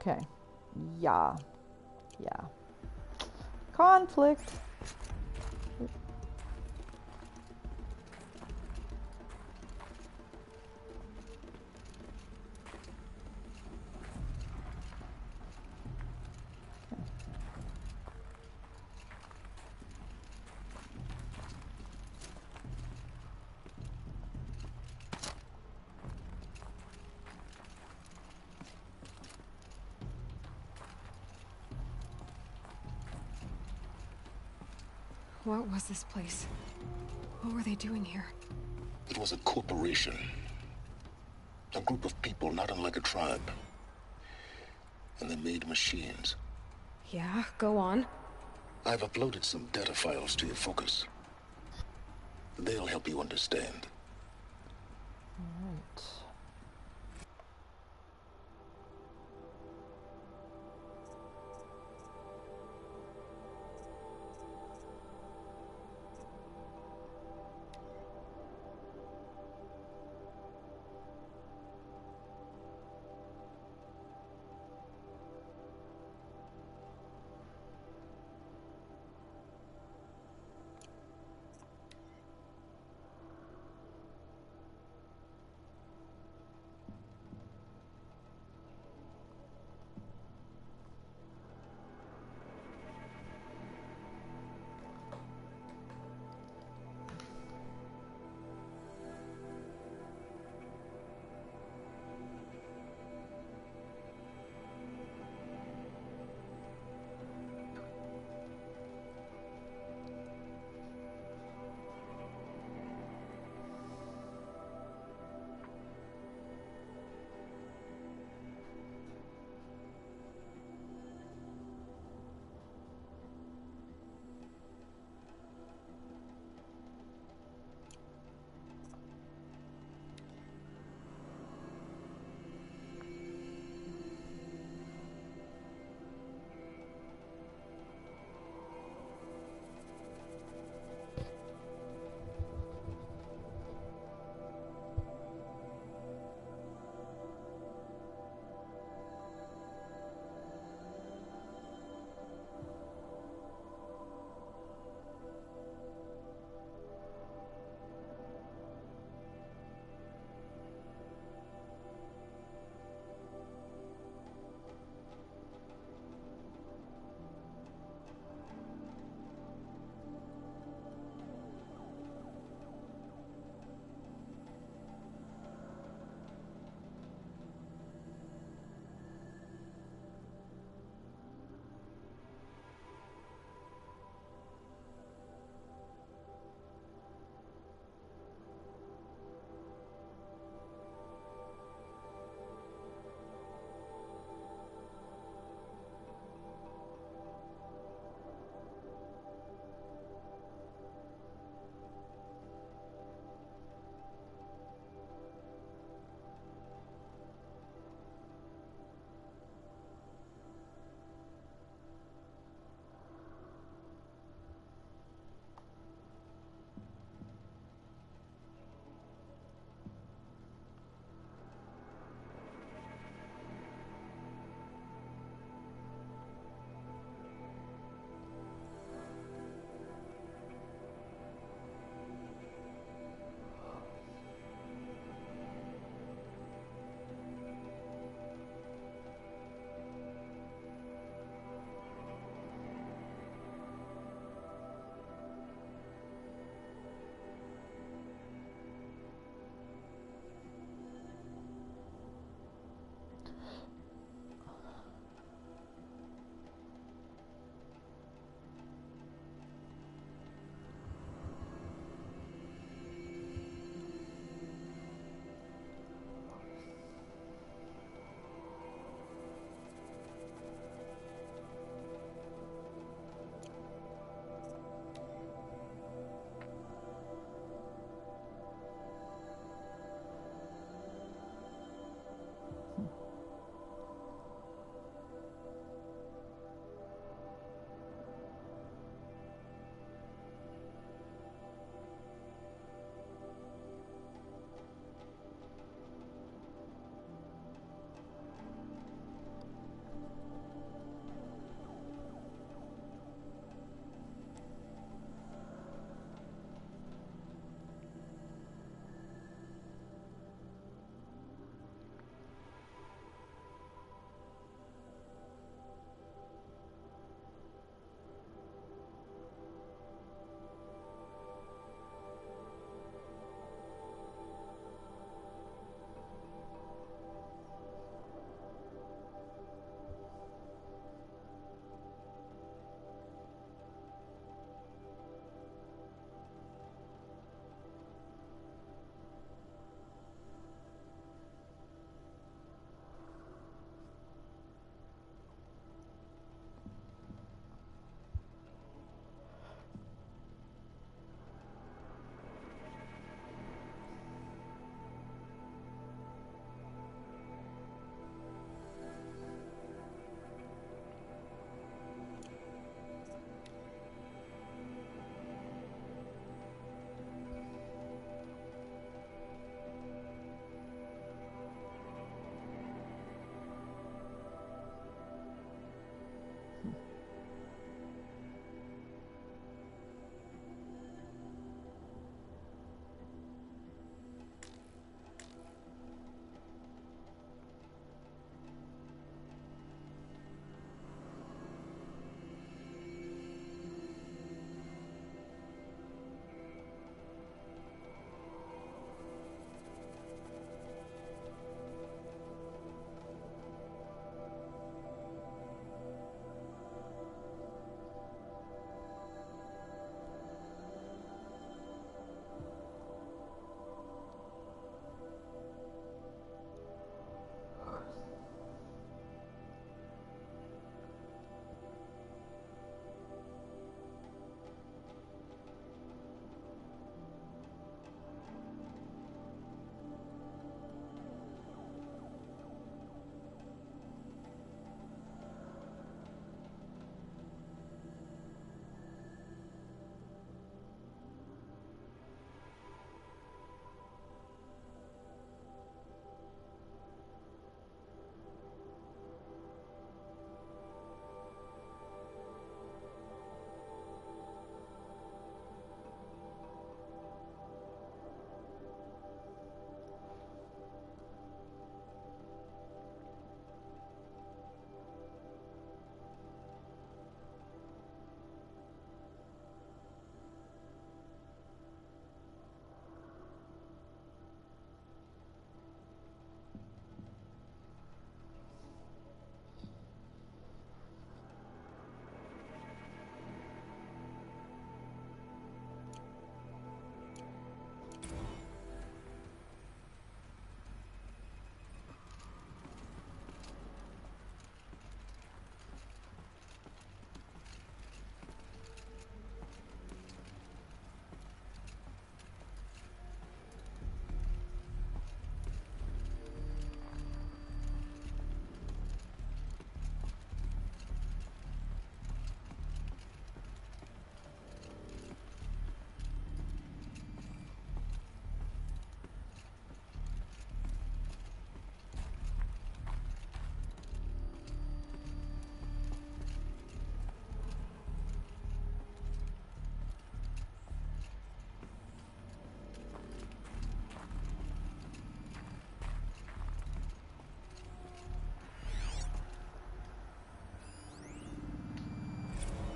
Okay. Yeah. Conflict. What was this place? What were they doing here? It was a corporation. A group of people not unlike a tribe. And they made machines. Yeah, go on. I've uploaded some data files to your focus. They'll help you understand. Alright.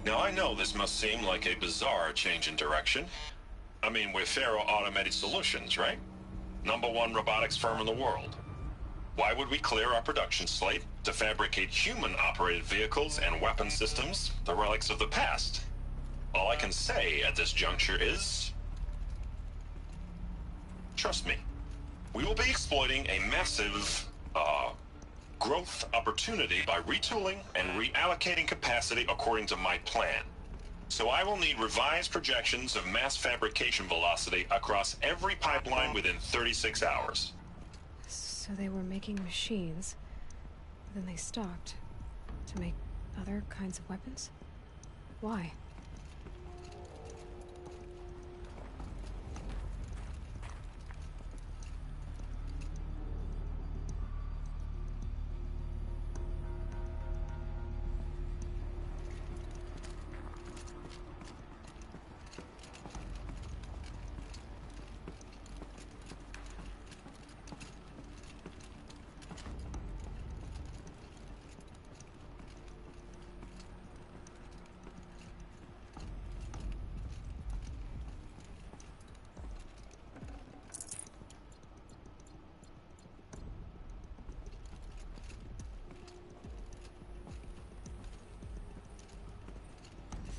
Now I know this must seem like a bizarre change in direction. I mean, we're Faro Automated Solutions, right? #1 robotics firm in the world. Why would we clear our production slate to fabricate human-operated vehicles and weapon systems, the relics of the past? All I can say at this juncture is... trust me. We will be exploiting a massive, growth opportunity by retooling and reallocating capacity according to my plan. So I will need revised projections of mass fabrication velocity across every pipeline within 36 hours. So they were making machines, then they stopped to make other kinds of weapons? Why?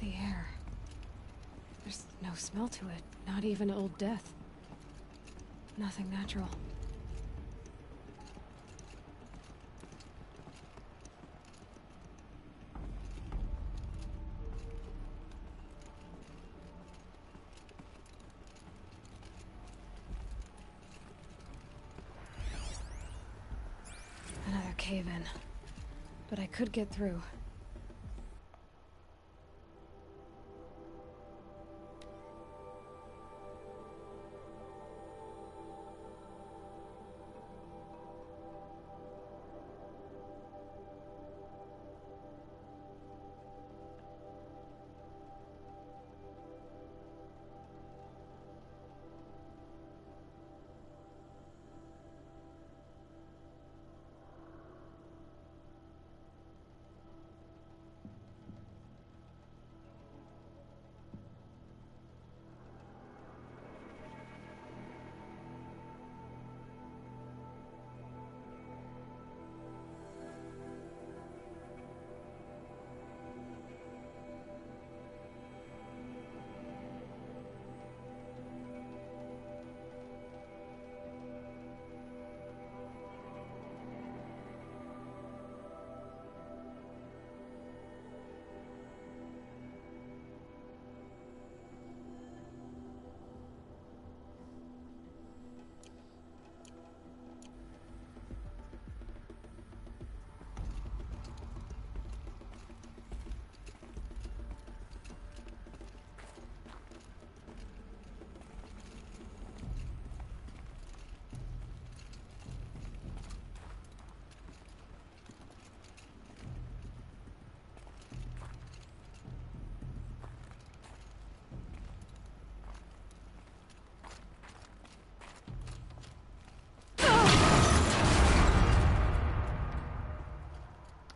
The air. There's no smell to it, not even old death. Nothing natural. Another cave-in. But I could get through.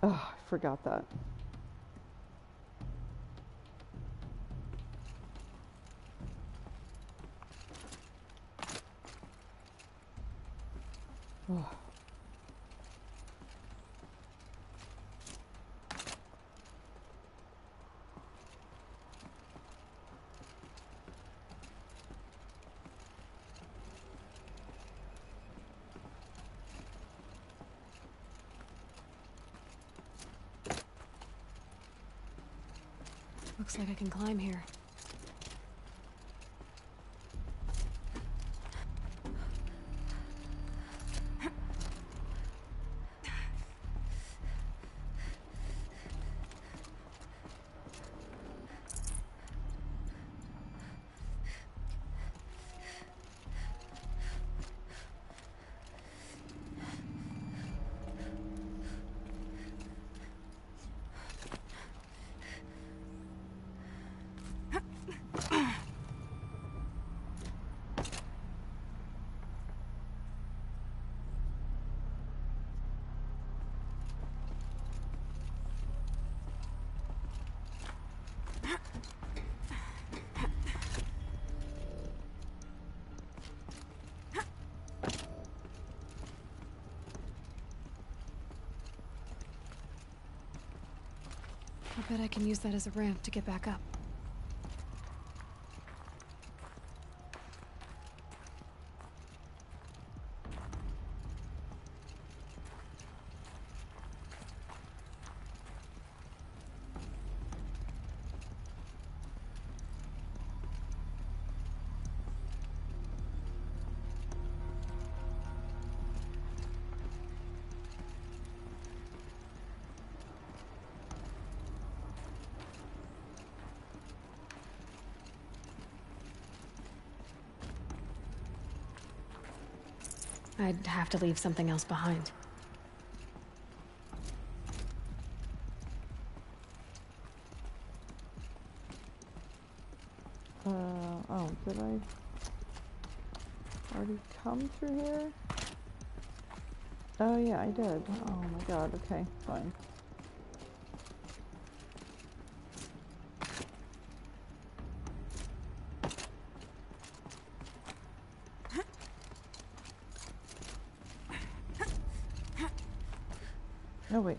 Oh, I forgot that. Oh. Looks like I can climb here. I bet I can use that as a ramp to get back up. I'd have to leave something else behind. Oh, did I already come through here? Oh yeah, I did. Oh my god, okay, fine. No, wait.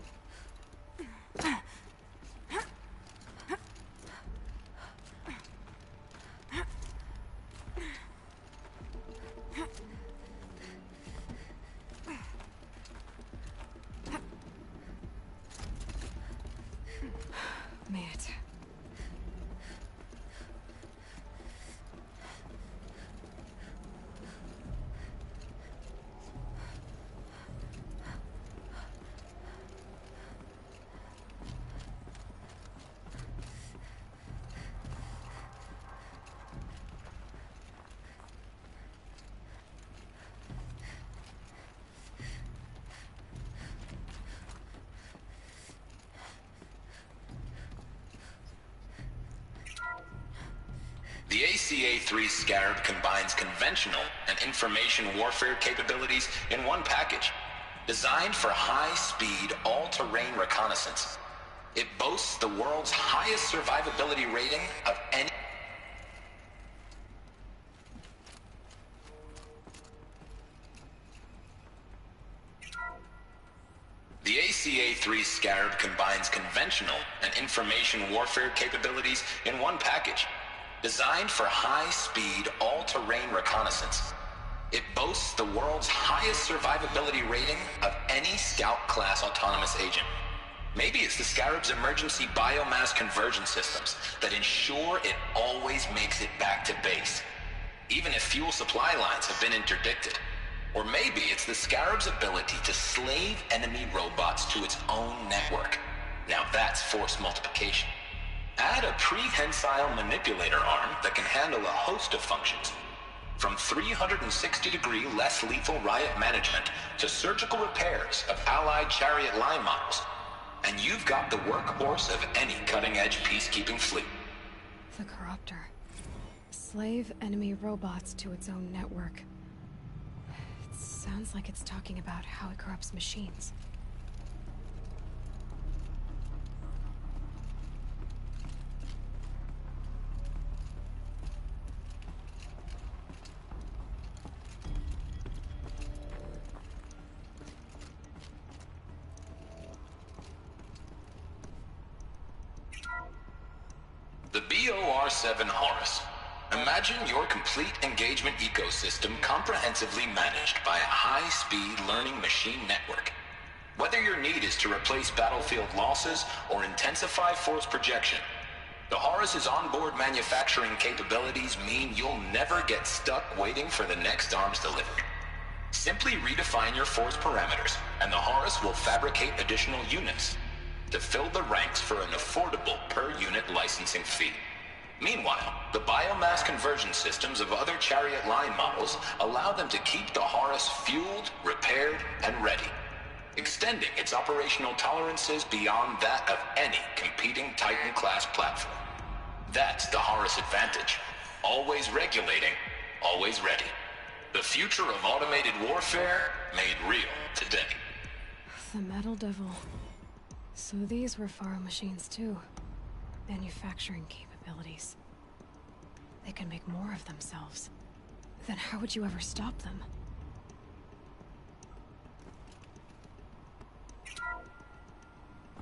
Made it. The ACA-3 Scarab combines conventional and information warfare capabilities in one package, designed for high-speed, all-terrain reconnaissance. It boasts the world's highest survivability rating of any... The ACA-3 Scarab combines conventional and information warfare capabilities in one package, designed for high-speed, all-terrain reconnaissance. It boasts the world's highest survivability rating of any Scout-class autonomous agent. Maybe it's the Scarab's emergency biomass conversion systems that ensure it always makes it back to base, even if fuel supply lines have been interdicted. Or maybe it's the Scarab's ability to slave enemy robots to its own network. Now that's force multiplication. Add a prehensile manipulator arm that can handle a host of functions, from 360-degree less lethal riot management to surgical repairs of Allied chariot line models, and you've got the workhorse of any cutting-edge peacekeeping fleet. The Corruptor. Slave enemy robots to its own network. It sounds like it's talking about how it corrupts machines. The BOR-7 Horus. Imagine your complete engagement ecosystem comprehensively managed by a high-speed learning machine network. Whether your need is to replace battlefield losses or intensify force projection, the Horus's onboard manufacturing capabilities mean you'll never get stuck waiting for the next arms delivered. Simply redefine your force parameters, and the Horus will fabricate additional units to fill the ranks for an affordable per-unit licensing fee. Meanwhile, the biomass conversion systems of other chariot line models allow them to keep the Horus fueled, repaired, and ready, extending its operational tolerances beyond that of any competing Titan-class platform. That's the Horus advantage. Always regulating, always ready. The future of automated warfare made real today. The Metal Devil. So these were Faro machines too. Manufacturing capabilities. They can make more of themselves. Then how would you ever stop them?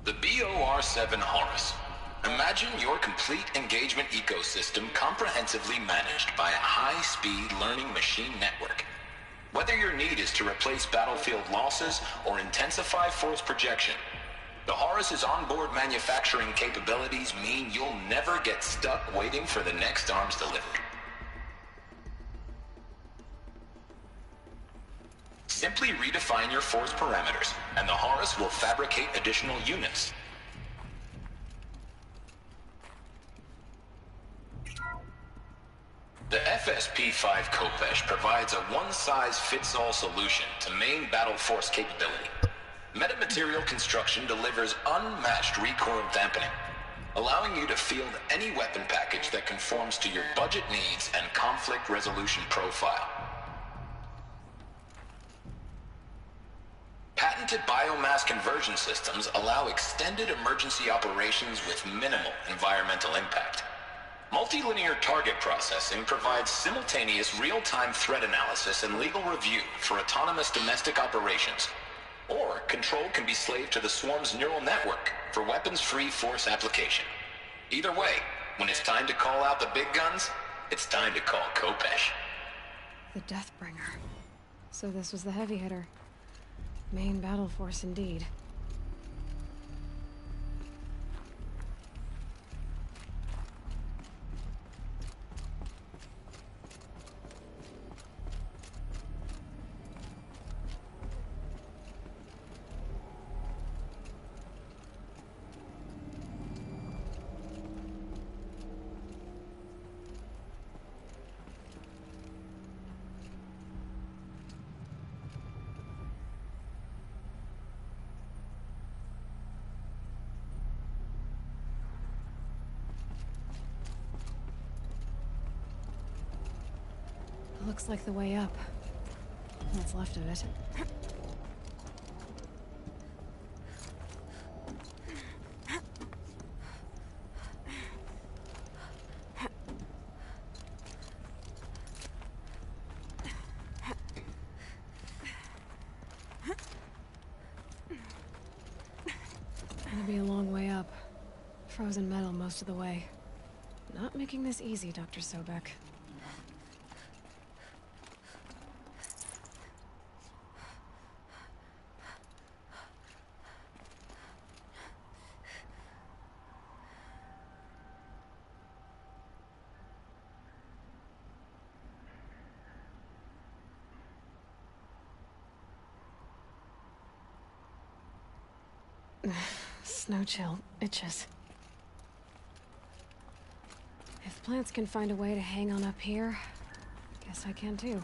The BOR-7 Horus. Imagine your complete engagement ecosystem comprehensively managed by a high-speed learning machine network. Whether your need is to replace battlefield losses or intensify force projection, the Horus's onboard manufacturing capabilities mean you'll never get stuck waiting for the next arms delivery. Simply redefine your force parameters, and the Horus will fabricate additional units. The FSP-5 Khopesh provides a one-size-fits-all solution to main battle force capability. Metamaterial construction delivers unmatched recoil dampening, allowing you to field any weapon package that conforms to your budget needs and conflict resolution profile. Patented biomass conversion systems allow extended emergency operations with minimal environmental impact. Multilinear target processing provides simultaneous real-time threat analysis and legal review for autonomous domestic operations. Or control can be slaved to the swarm's neural network for weapons-free force application. Either way, when it's time to call out the big guns, it's time to call Khopesh. The Deathbringer. So this was the heavy hitter. Main battle force indeed. Looks like the way up. What's left of it. Gonna be a long way up. Frozen metal most of the way. Not making this easy, Dr. Sobek. Snow chill itches. If plants can find a way to hang on up here, guess I can too.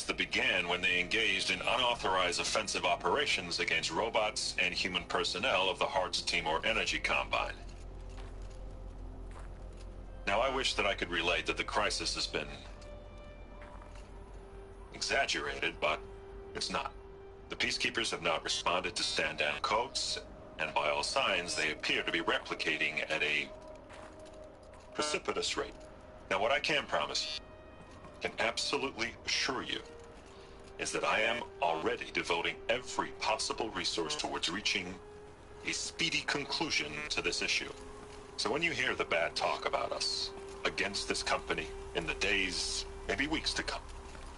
That began when they engaged in unauthorized offensive operations against robots and human personnel of the Hearts Timor Energy Combine. Now, I wish that I could relate that the crisis has been exaggerated, but it's not. The Peacekeepers have not responded to stand-down codes, and by all signs, they appear to be replicating at a precipitous rate. Now, what I can promise, can absolutely assure you, is is that I am already devoting every possible resource towards reaching a speedy conclusion to this issue. So when you hear the bad talk about us, against this company, in the days, maybe weeks to come,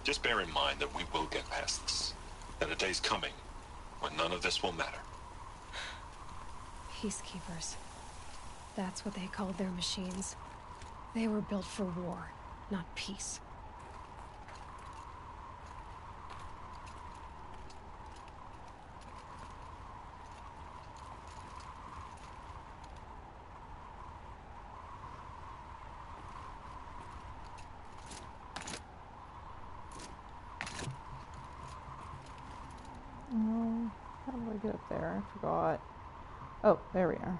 just bear in mind that we will get past this. That a day's coming when none of this will matter. Peacekeepers. That's what they called their machines. They were built for war, not peace. How do I get up there? I forgot. Oh, there we are.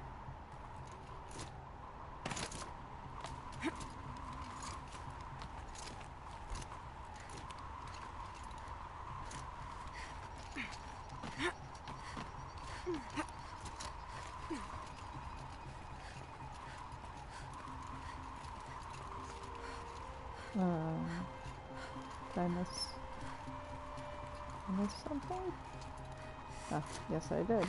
Did I miss something? Ah, yes I did.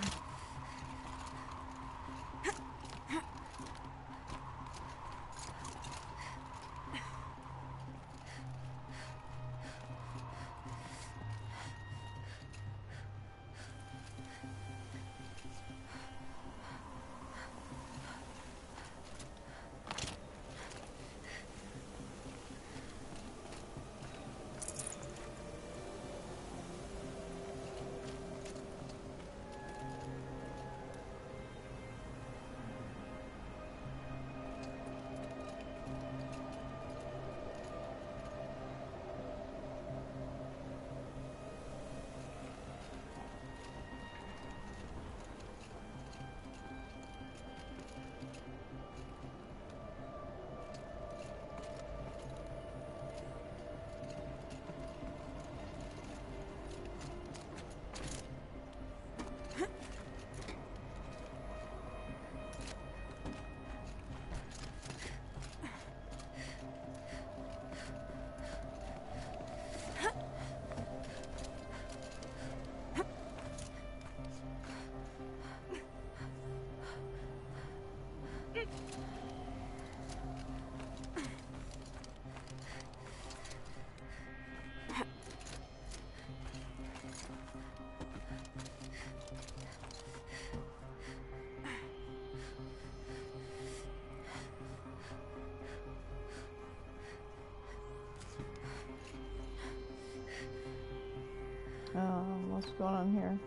What's going on here?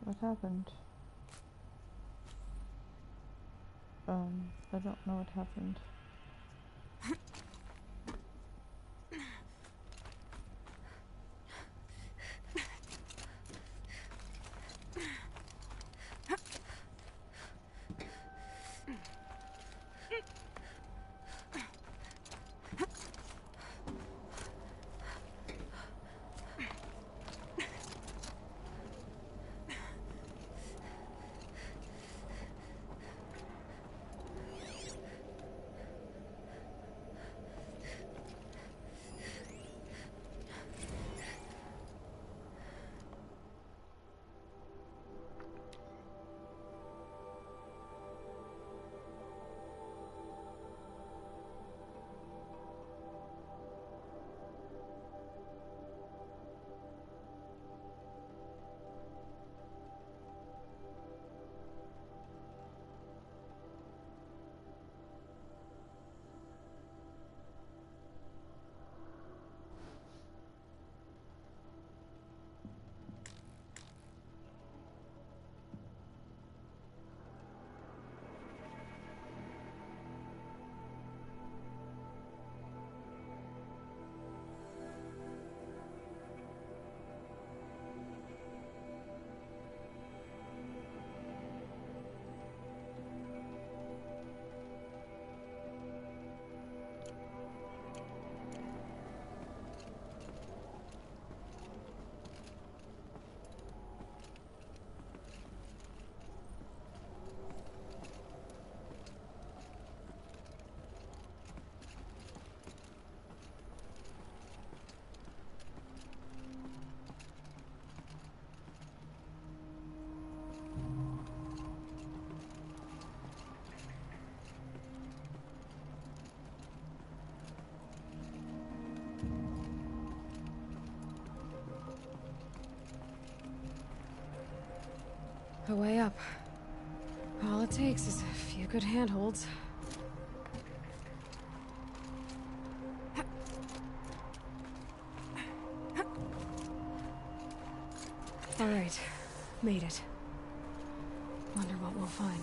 What happened? I don't know what happened. A way up. All it takes is a few good handholds. All right, made it. Wonder what we'll find.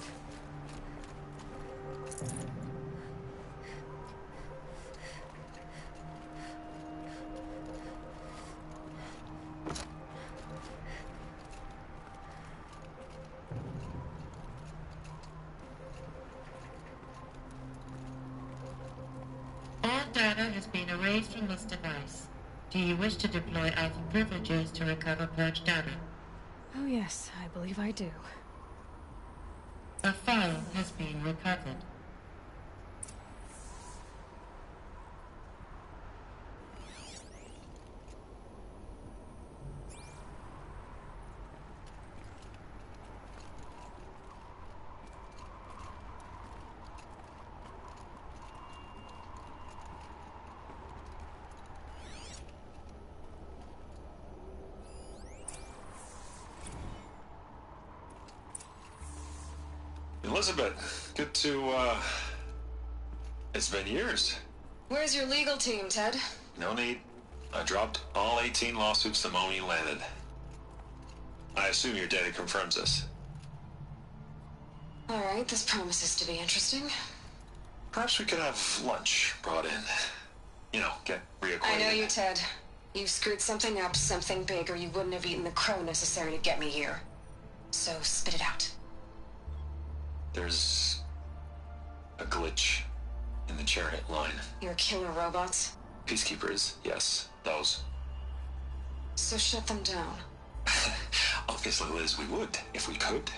All data has been erased from this device. Do you wish to deploy Alpha privileges to recover purged data? Oh yes, I believe I do. A file has been recovered. Elizabeth, good to, it's been years. Where's your legal team, Ted? No need. I dropped all 18 lawsuits the moment you landed. I assume your data confirms this. Alright, this promises to be interesting. Perhaps we could have lunch brought in. You know, get reacquainted. I know you, Ted. You screwed something up, something big, or you wouldn't have eaten the crow necessary to get me here. So, spit it out. There's a glitch in the chariot line. Your killer robots? Peacekeepers, yes, those. So shut them down. Obviously, Liz, we would, if we could.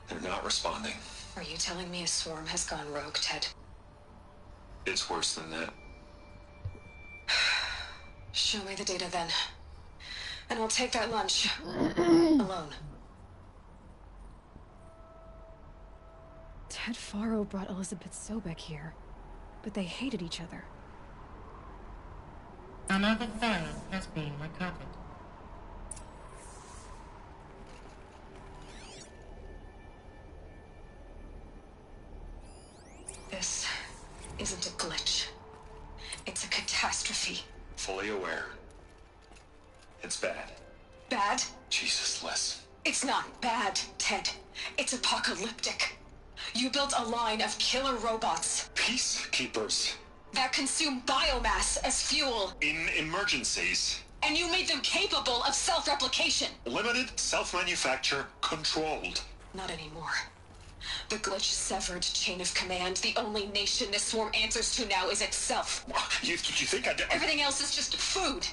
They're not responding. Are you telling me a swarm has gone rogue, Ted? It's worse than that. Show me the data then. And I'll take that lunch. Alone. Ted Faro brought Elizabeth Sobek here, but they hated each other. Another file has been recovered. This isn't a glitch. It's a catastrophe. Fully aware. It's bad. Bad? Jesus, Liz. It's not bad, Ted. It's apocalyptic. You built a line of killer robots. Peacekeepers. That consume biomass as fuel. In emergencies. And you made them capable of self-replication. Limited, self-manufacture, controlled. Not anymore. The glitch severed chain of command. The only nation this swarm answers to now is itself. You think I did? Everything else is just food.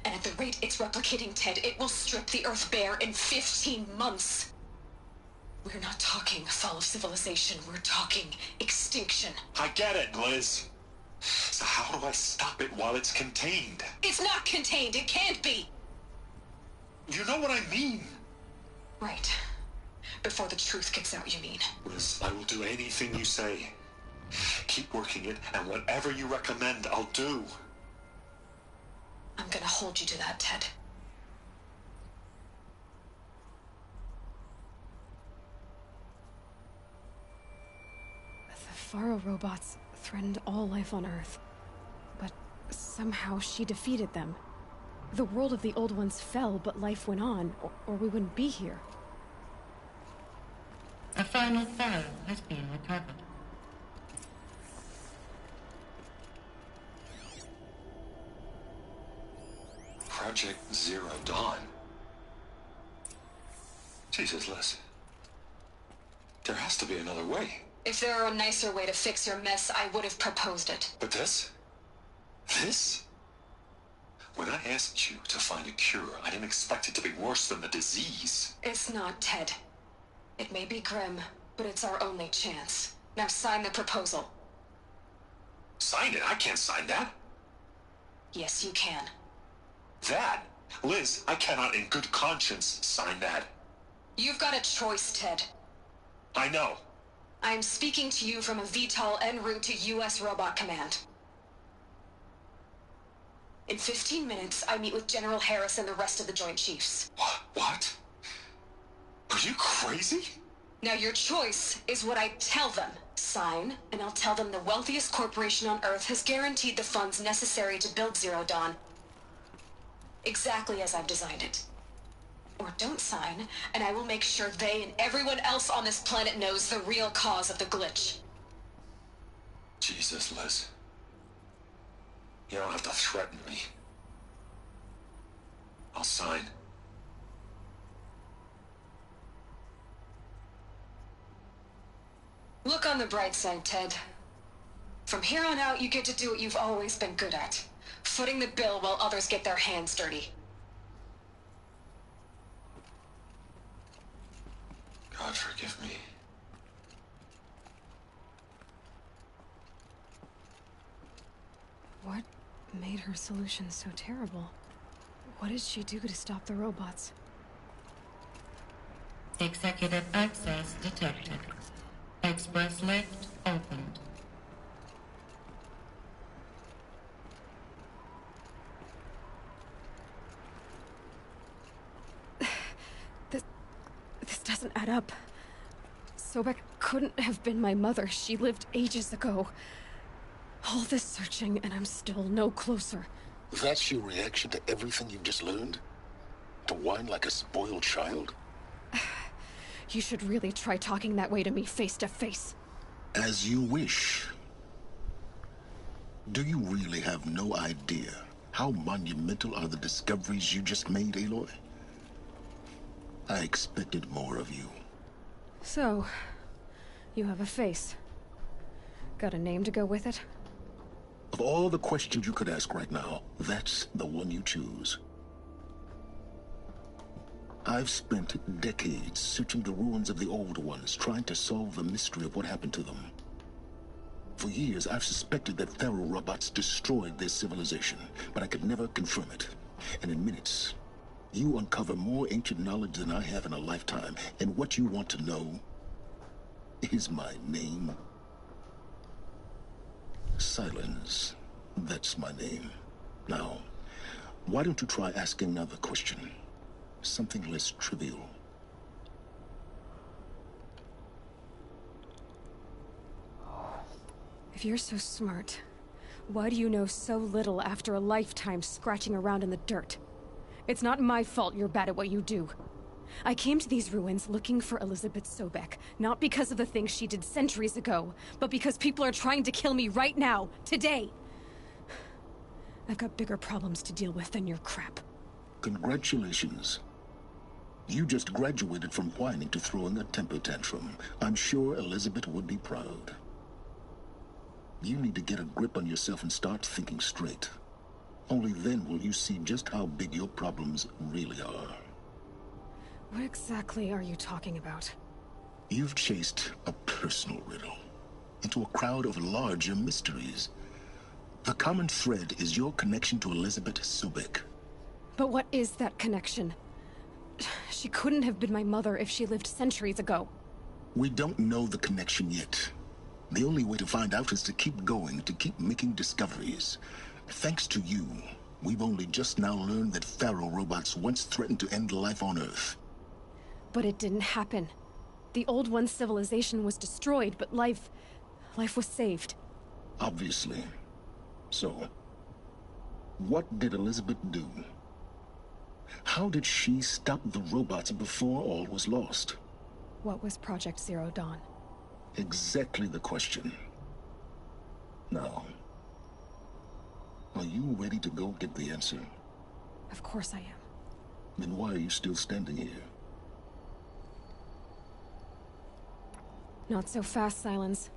And at the rate it's replicating, Ted, it will strip the Earth bare in 15 months. We're not talking fall of civilization. We're talking extinction. I get it, Liz. So how do I stop it while it's contained? It's not contained. It can't be. You know what I mean. Right. Before the truth gets out, you mean? Liz, I will do anything you say. Keep working it, and whatever you recommend, I'll do. I'm gonna hold you to that, Ted. The Faro robots threatened all life on Earth. But somehow she defeated them. The world of the old ones fell, but life went on, or we wouldn't be here. A final file has been recovered. Project Zero Dawn. Jesus, Liz. There has to be another way. If there were a nicer way to fix your mess, I would have proposed it. But this? This? When I asked you to find a cure, I didn't expect it to be worse than the disease. It's not, Ted. It may be grim, but it's our only chance. Now sign the proposal. Sign it? I can't sign that. Yes, you can. That? Liz, I cannot in good conscience sign that. You've got a choice, Ted. I know. I am speaking to you from a VTOL en route to U.S. Robot Command. In 15 minutes, I meet with General Harris and the rest of the Joint Chiefs. What? Are you crazy? Now your choice is what I tell them. Sign, and I'll tell them the wealthiest corporation on Earth has guaranteed the funds necessary to build Zero Dawn. Exactly as I've designed it. Or don't sign, and I will make sure they and everyone else on this planet knows the real cause of the glitch. Jesus, Liz. You don't have to threaten me. I'll sign. Look on the bright side, Ted. From here on out, you get to do what you've always been good at. Footing the bill while others get their hands dirty. God forgive me. What made her solution so terrible? What did she do to stop the robots? Executive access detected. Express lift opened. This doesn't add up. Sobek couldn't have been my mother. She lived ages ago. All this searching, and I'm still no closer. That's your reaction to everything you've just learned? To whine like a spoiled child? You should really try talking that way to me face to face. As you wish. Do you really have no idea how monumental are the discoveries you just made, Aloy? I expected more of you. So, you have a face. Got a name to go with it? Of all the questions you could ask right now, that's the one you choose. I've spent decades searching the ruins of the old ones, trying to solve the mystery of what happened to them. For years, I've suspected that Faro robots destroyed their civilization, but I could never confirm it. And in minutes, you uncover more ancient knowledge than I have in a lifetime, and what you want to know is my name. Silence. That's my name. Now, why don't you try asking another question? Something less trivial. If you're so smart, why do you know so little after a lifetime scratching around in the dirt? It's not my fault you're bad at what you do. I came to these ruins looking for Elizabeth Sobek, not because of the things she did centuries ago, but because people are trying to kill me right now, today. I've got bigger problems to deal with than your crap. Congratulations. You just graduated from whining to throwing a temper tantrum. I'm sure Elizabeth would be proud. You need to get a grip on yourself and start thinking straight. Only then will you see just how big your problems really are. What exactly are you talking about? You've chased a personal riddle into a crowd of larger mysteries. The common thread is your connection to Elizabeth Sobek. But what is that connection? She couldn't have been my mother if she lived centuries ago. We don't know the connection yet. The only way to find out is to keep going, to keep making discoveries. Thanks to you, we've only just now learned that Faro robots once threatened to end life on Earth. But it didn't happen. The Old One's civilization was destroyed, but life was saved. Obviously. So, what did Elizabeth do? How did she stop the robots before all was lost? What was Project Zero Dawn? Exactly the question. Now, are you ready to go get the answer? Of course I am. Then why are you still standing here? Not so fast, Silence.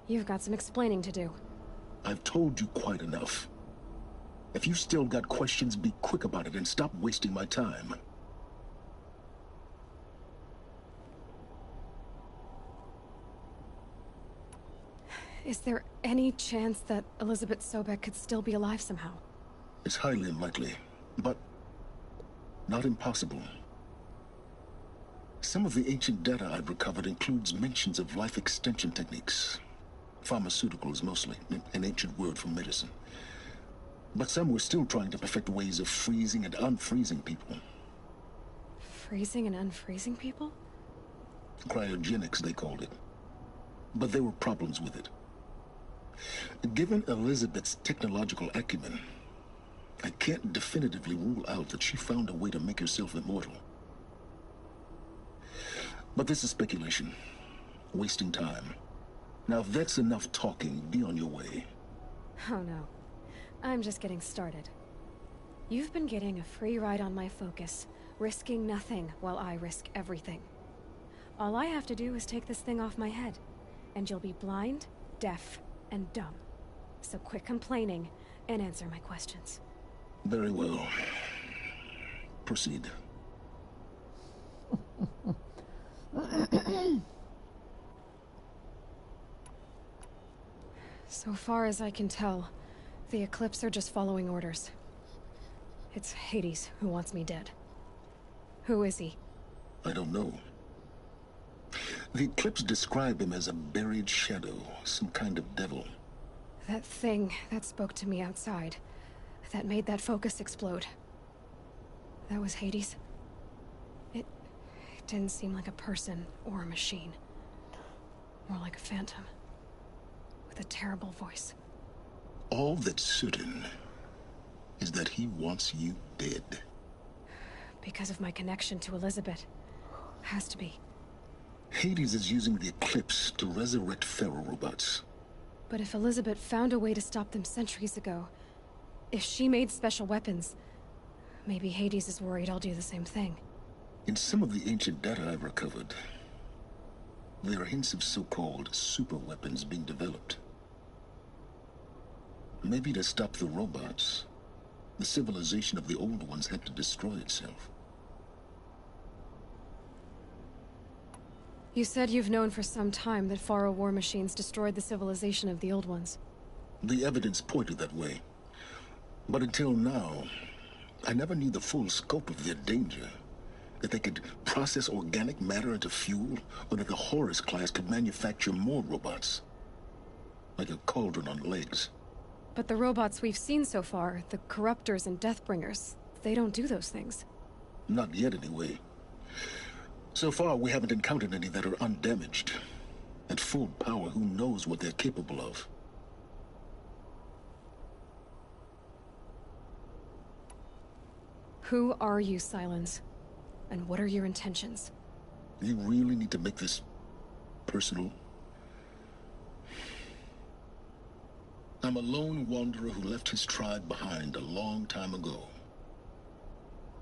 You've got some explaining to do. I've told you quite enough. If you've still got questions, be quick about it and stop wasting my time. Is there any chance that Elizabeth Sobek could still be alive somehow? It's highly unlikely, but not impossible. Some of the ancient data I've recovered includes mentions of life extension techniques. Pharmaceuticals, mostly, an ancient word for medicine. But some were still trying to perfect ways of freezing and unfreezing people. Freezing and unfreezing people? Cryogenics, they called it. But there were problems with it. Given Elizabeth's technological acumen, I can't definitively rule out that she found a way to make herself immortal. But this is speculation. Wasting time. Now, if that's enough talking, be on your way. Oh no. I'm just getting started. You've been getting a free ride on my focus, risking nothing while I risk everything. All I have to do is take this thing off my head, and you'll be blind, deaf, and dumb. So quit complaining and answer my questions. Very well. Proceed. So far as I can tell, the Eclipse are just following orders. It's Hades who wants me dead. Who is he? I don't know. The Eclipse describe him as a buried shadow, some kind of devil. That thing that spoke to me outside, that made that focus explode. That was Hades? It didn't seem like a person or a machine. More like a phantom. With a terrible voice. All that's certain is that he wants you dead. Because of my connection to Elizabeth. Has to be. Hades is using the Eclipse to resurrect Pharaoh robots. But if Elizabeth found a way to stop them centuries ago, if she made special weapons, maybe Hades is worried I'll do the same thing. In some of the ancient data I've recovered, there are hints of so-called super weapons being developed. Maybe to stop the robots, the civilization of the old ones had to destroy itself. You said you've known for some time that Pharaoh war machines destroyed the civilization of the old ones. The evidence pointed that way. But until now, I never knew the full scope of their danger. That they could process organic matter into fuel, or that the Horus class could manufacture more robots. Like a cauldron on legs. But the robots we've seen so far, the Corruptors and Deathbringers, they don't do those things. Not yet, anyway. So far, we haven't encountered any that are undamaged. At full power, who knows what they're capable of? Who are you, Silence? And what are your intentions? You really need to make this personal? I'm a lone wanderer who left his tribe behind a long time ago.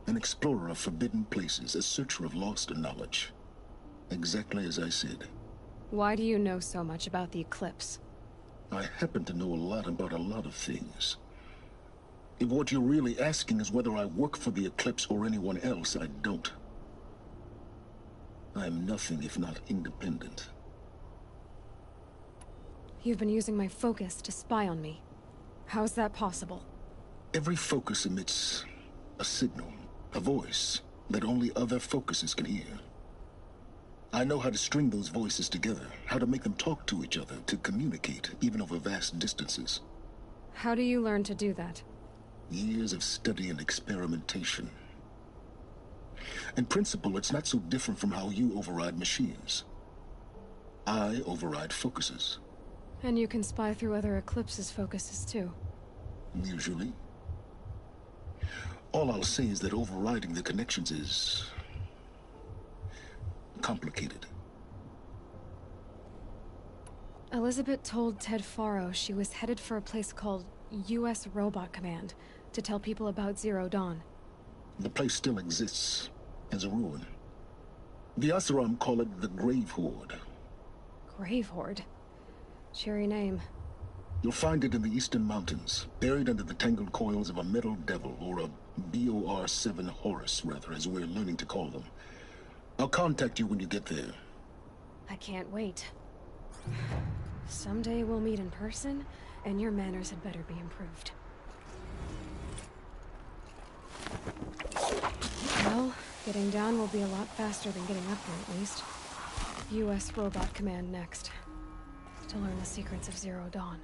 An explorer of forbidden places, a searcher of lost knowledge. Exactly as I said. Why do you know so much about the Eclipse? I happen to know a lot about a lot of things. If what you're really asking is whether I work for the Eclipse or anyone else, I don't. I am nothing if not independent. You've been using my focus to spy on me. How's that possible? Every focus emits a signal, a voice, that only other focuses can hear. I know how to string those voices together, how to make them talk to each other, to communicate, even over vast distances. How do you learn to do that? Years of study and experimentation. In principle, it's not so different from how you override machines. I override focuses. And you can spy through other Eclipse's focuses too. Usually. All I'll say is that overriding the connections is complicated. Elizabeth told Ted Faro she was headed for a place called U.S. Robot Command to tell people about Zero Dawn. The place still exists as a ruin. The Asaram call it the Grave Horde. Grave Horde? Cheery name. You'll find it in the Eastern Mountains, buried under the tangled coils of a metal devil, or a BOR-7 Horus, rather, as we're learning to call them. I'll contact you when you get there. I can't wait. Someday we'll meet in person, and your manners had better be improved. Well, getting down will be a lot faster than getting up there, at least. U.S. Robot Command next. To learn the secrets of Zero Dawn.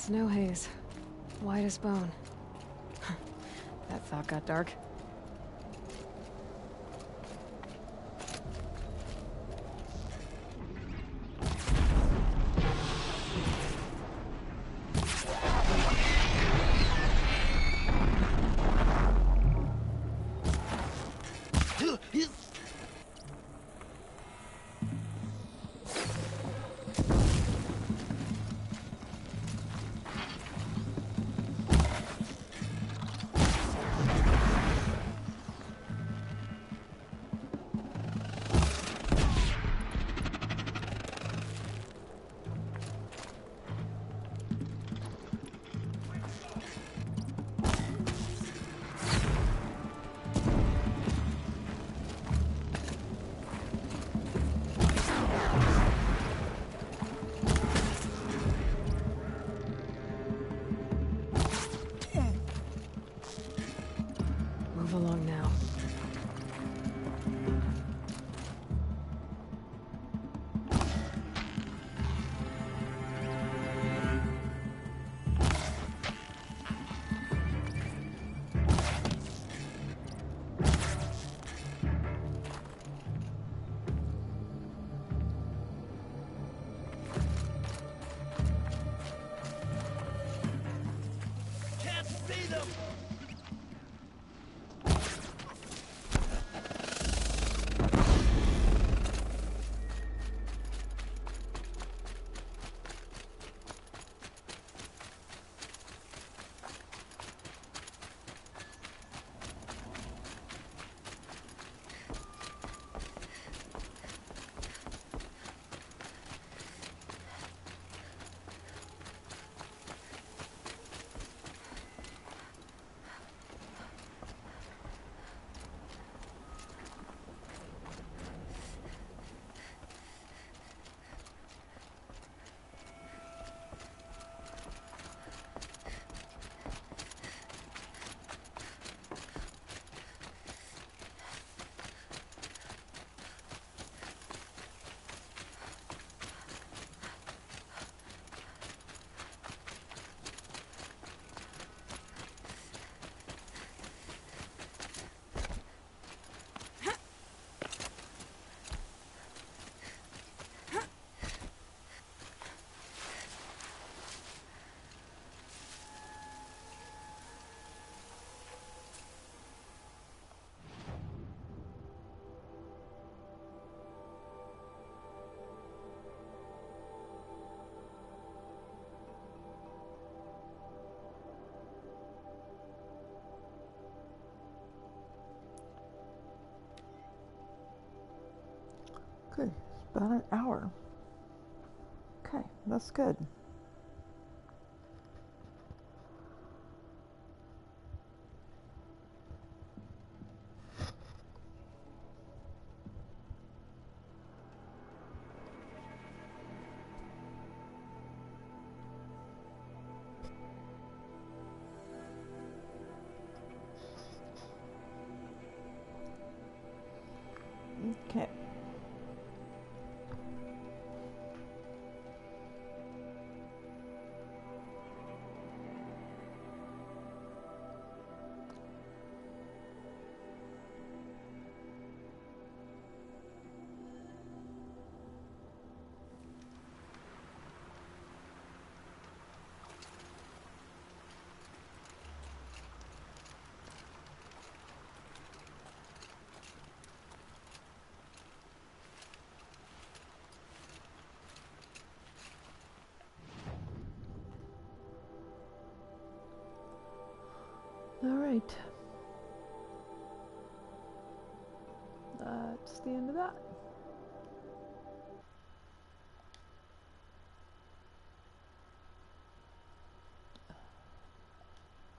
Snow haze. White as bone. That thought got dark. Move along now. Can't see them! Good. It's about an hour. Okay, that's good. Okay. All right. That's the end of that.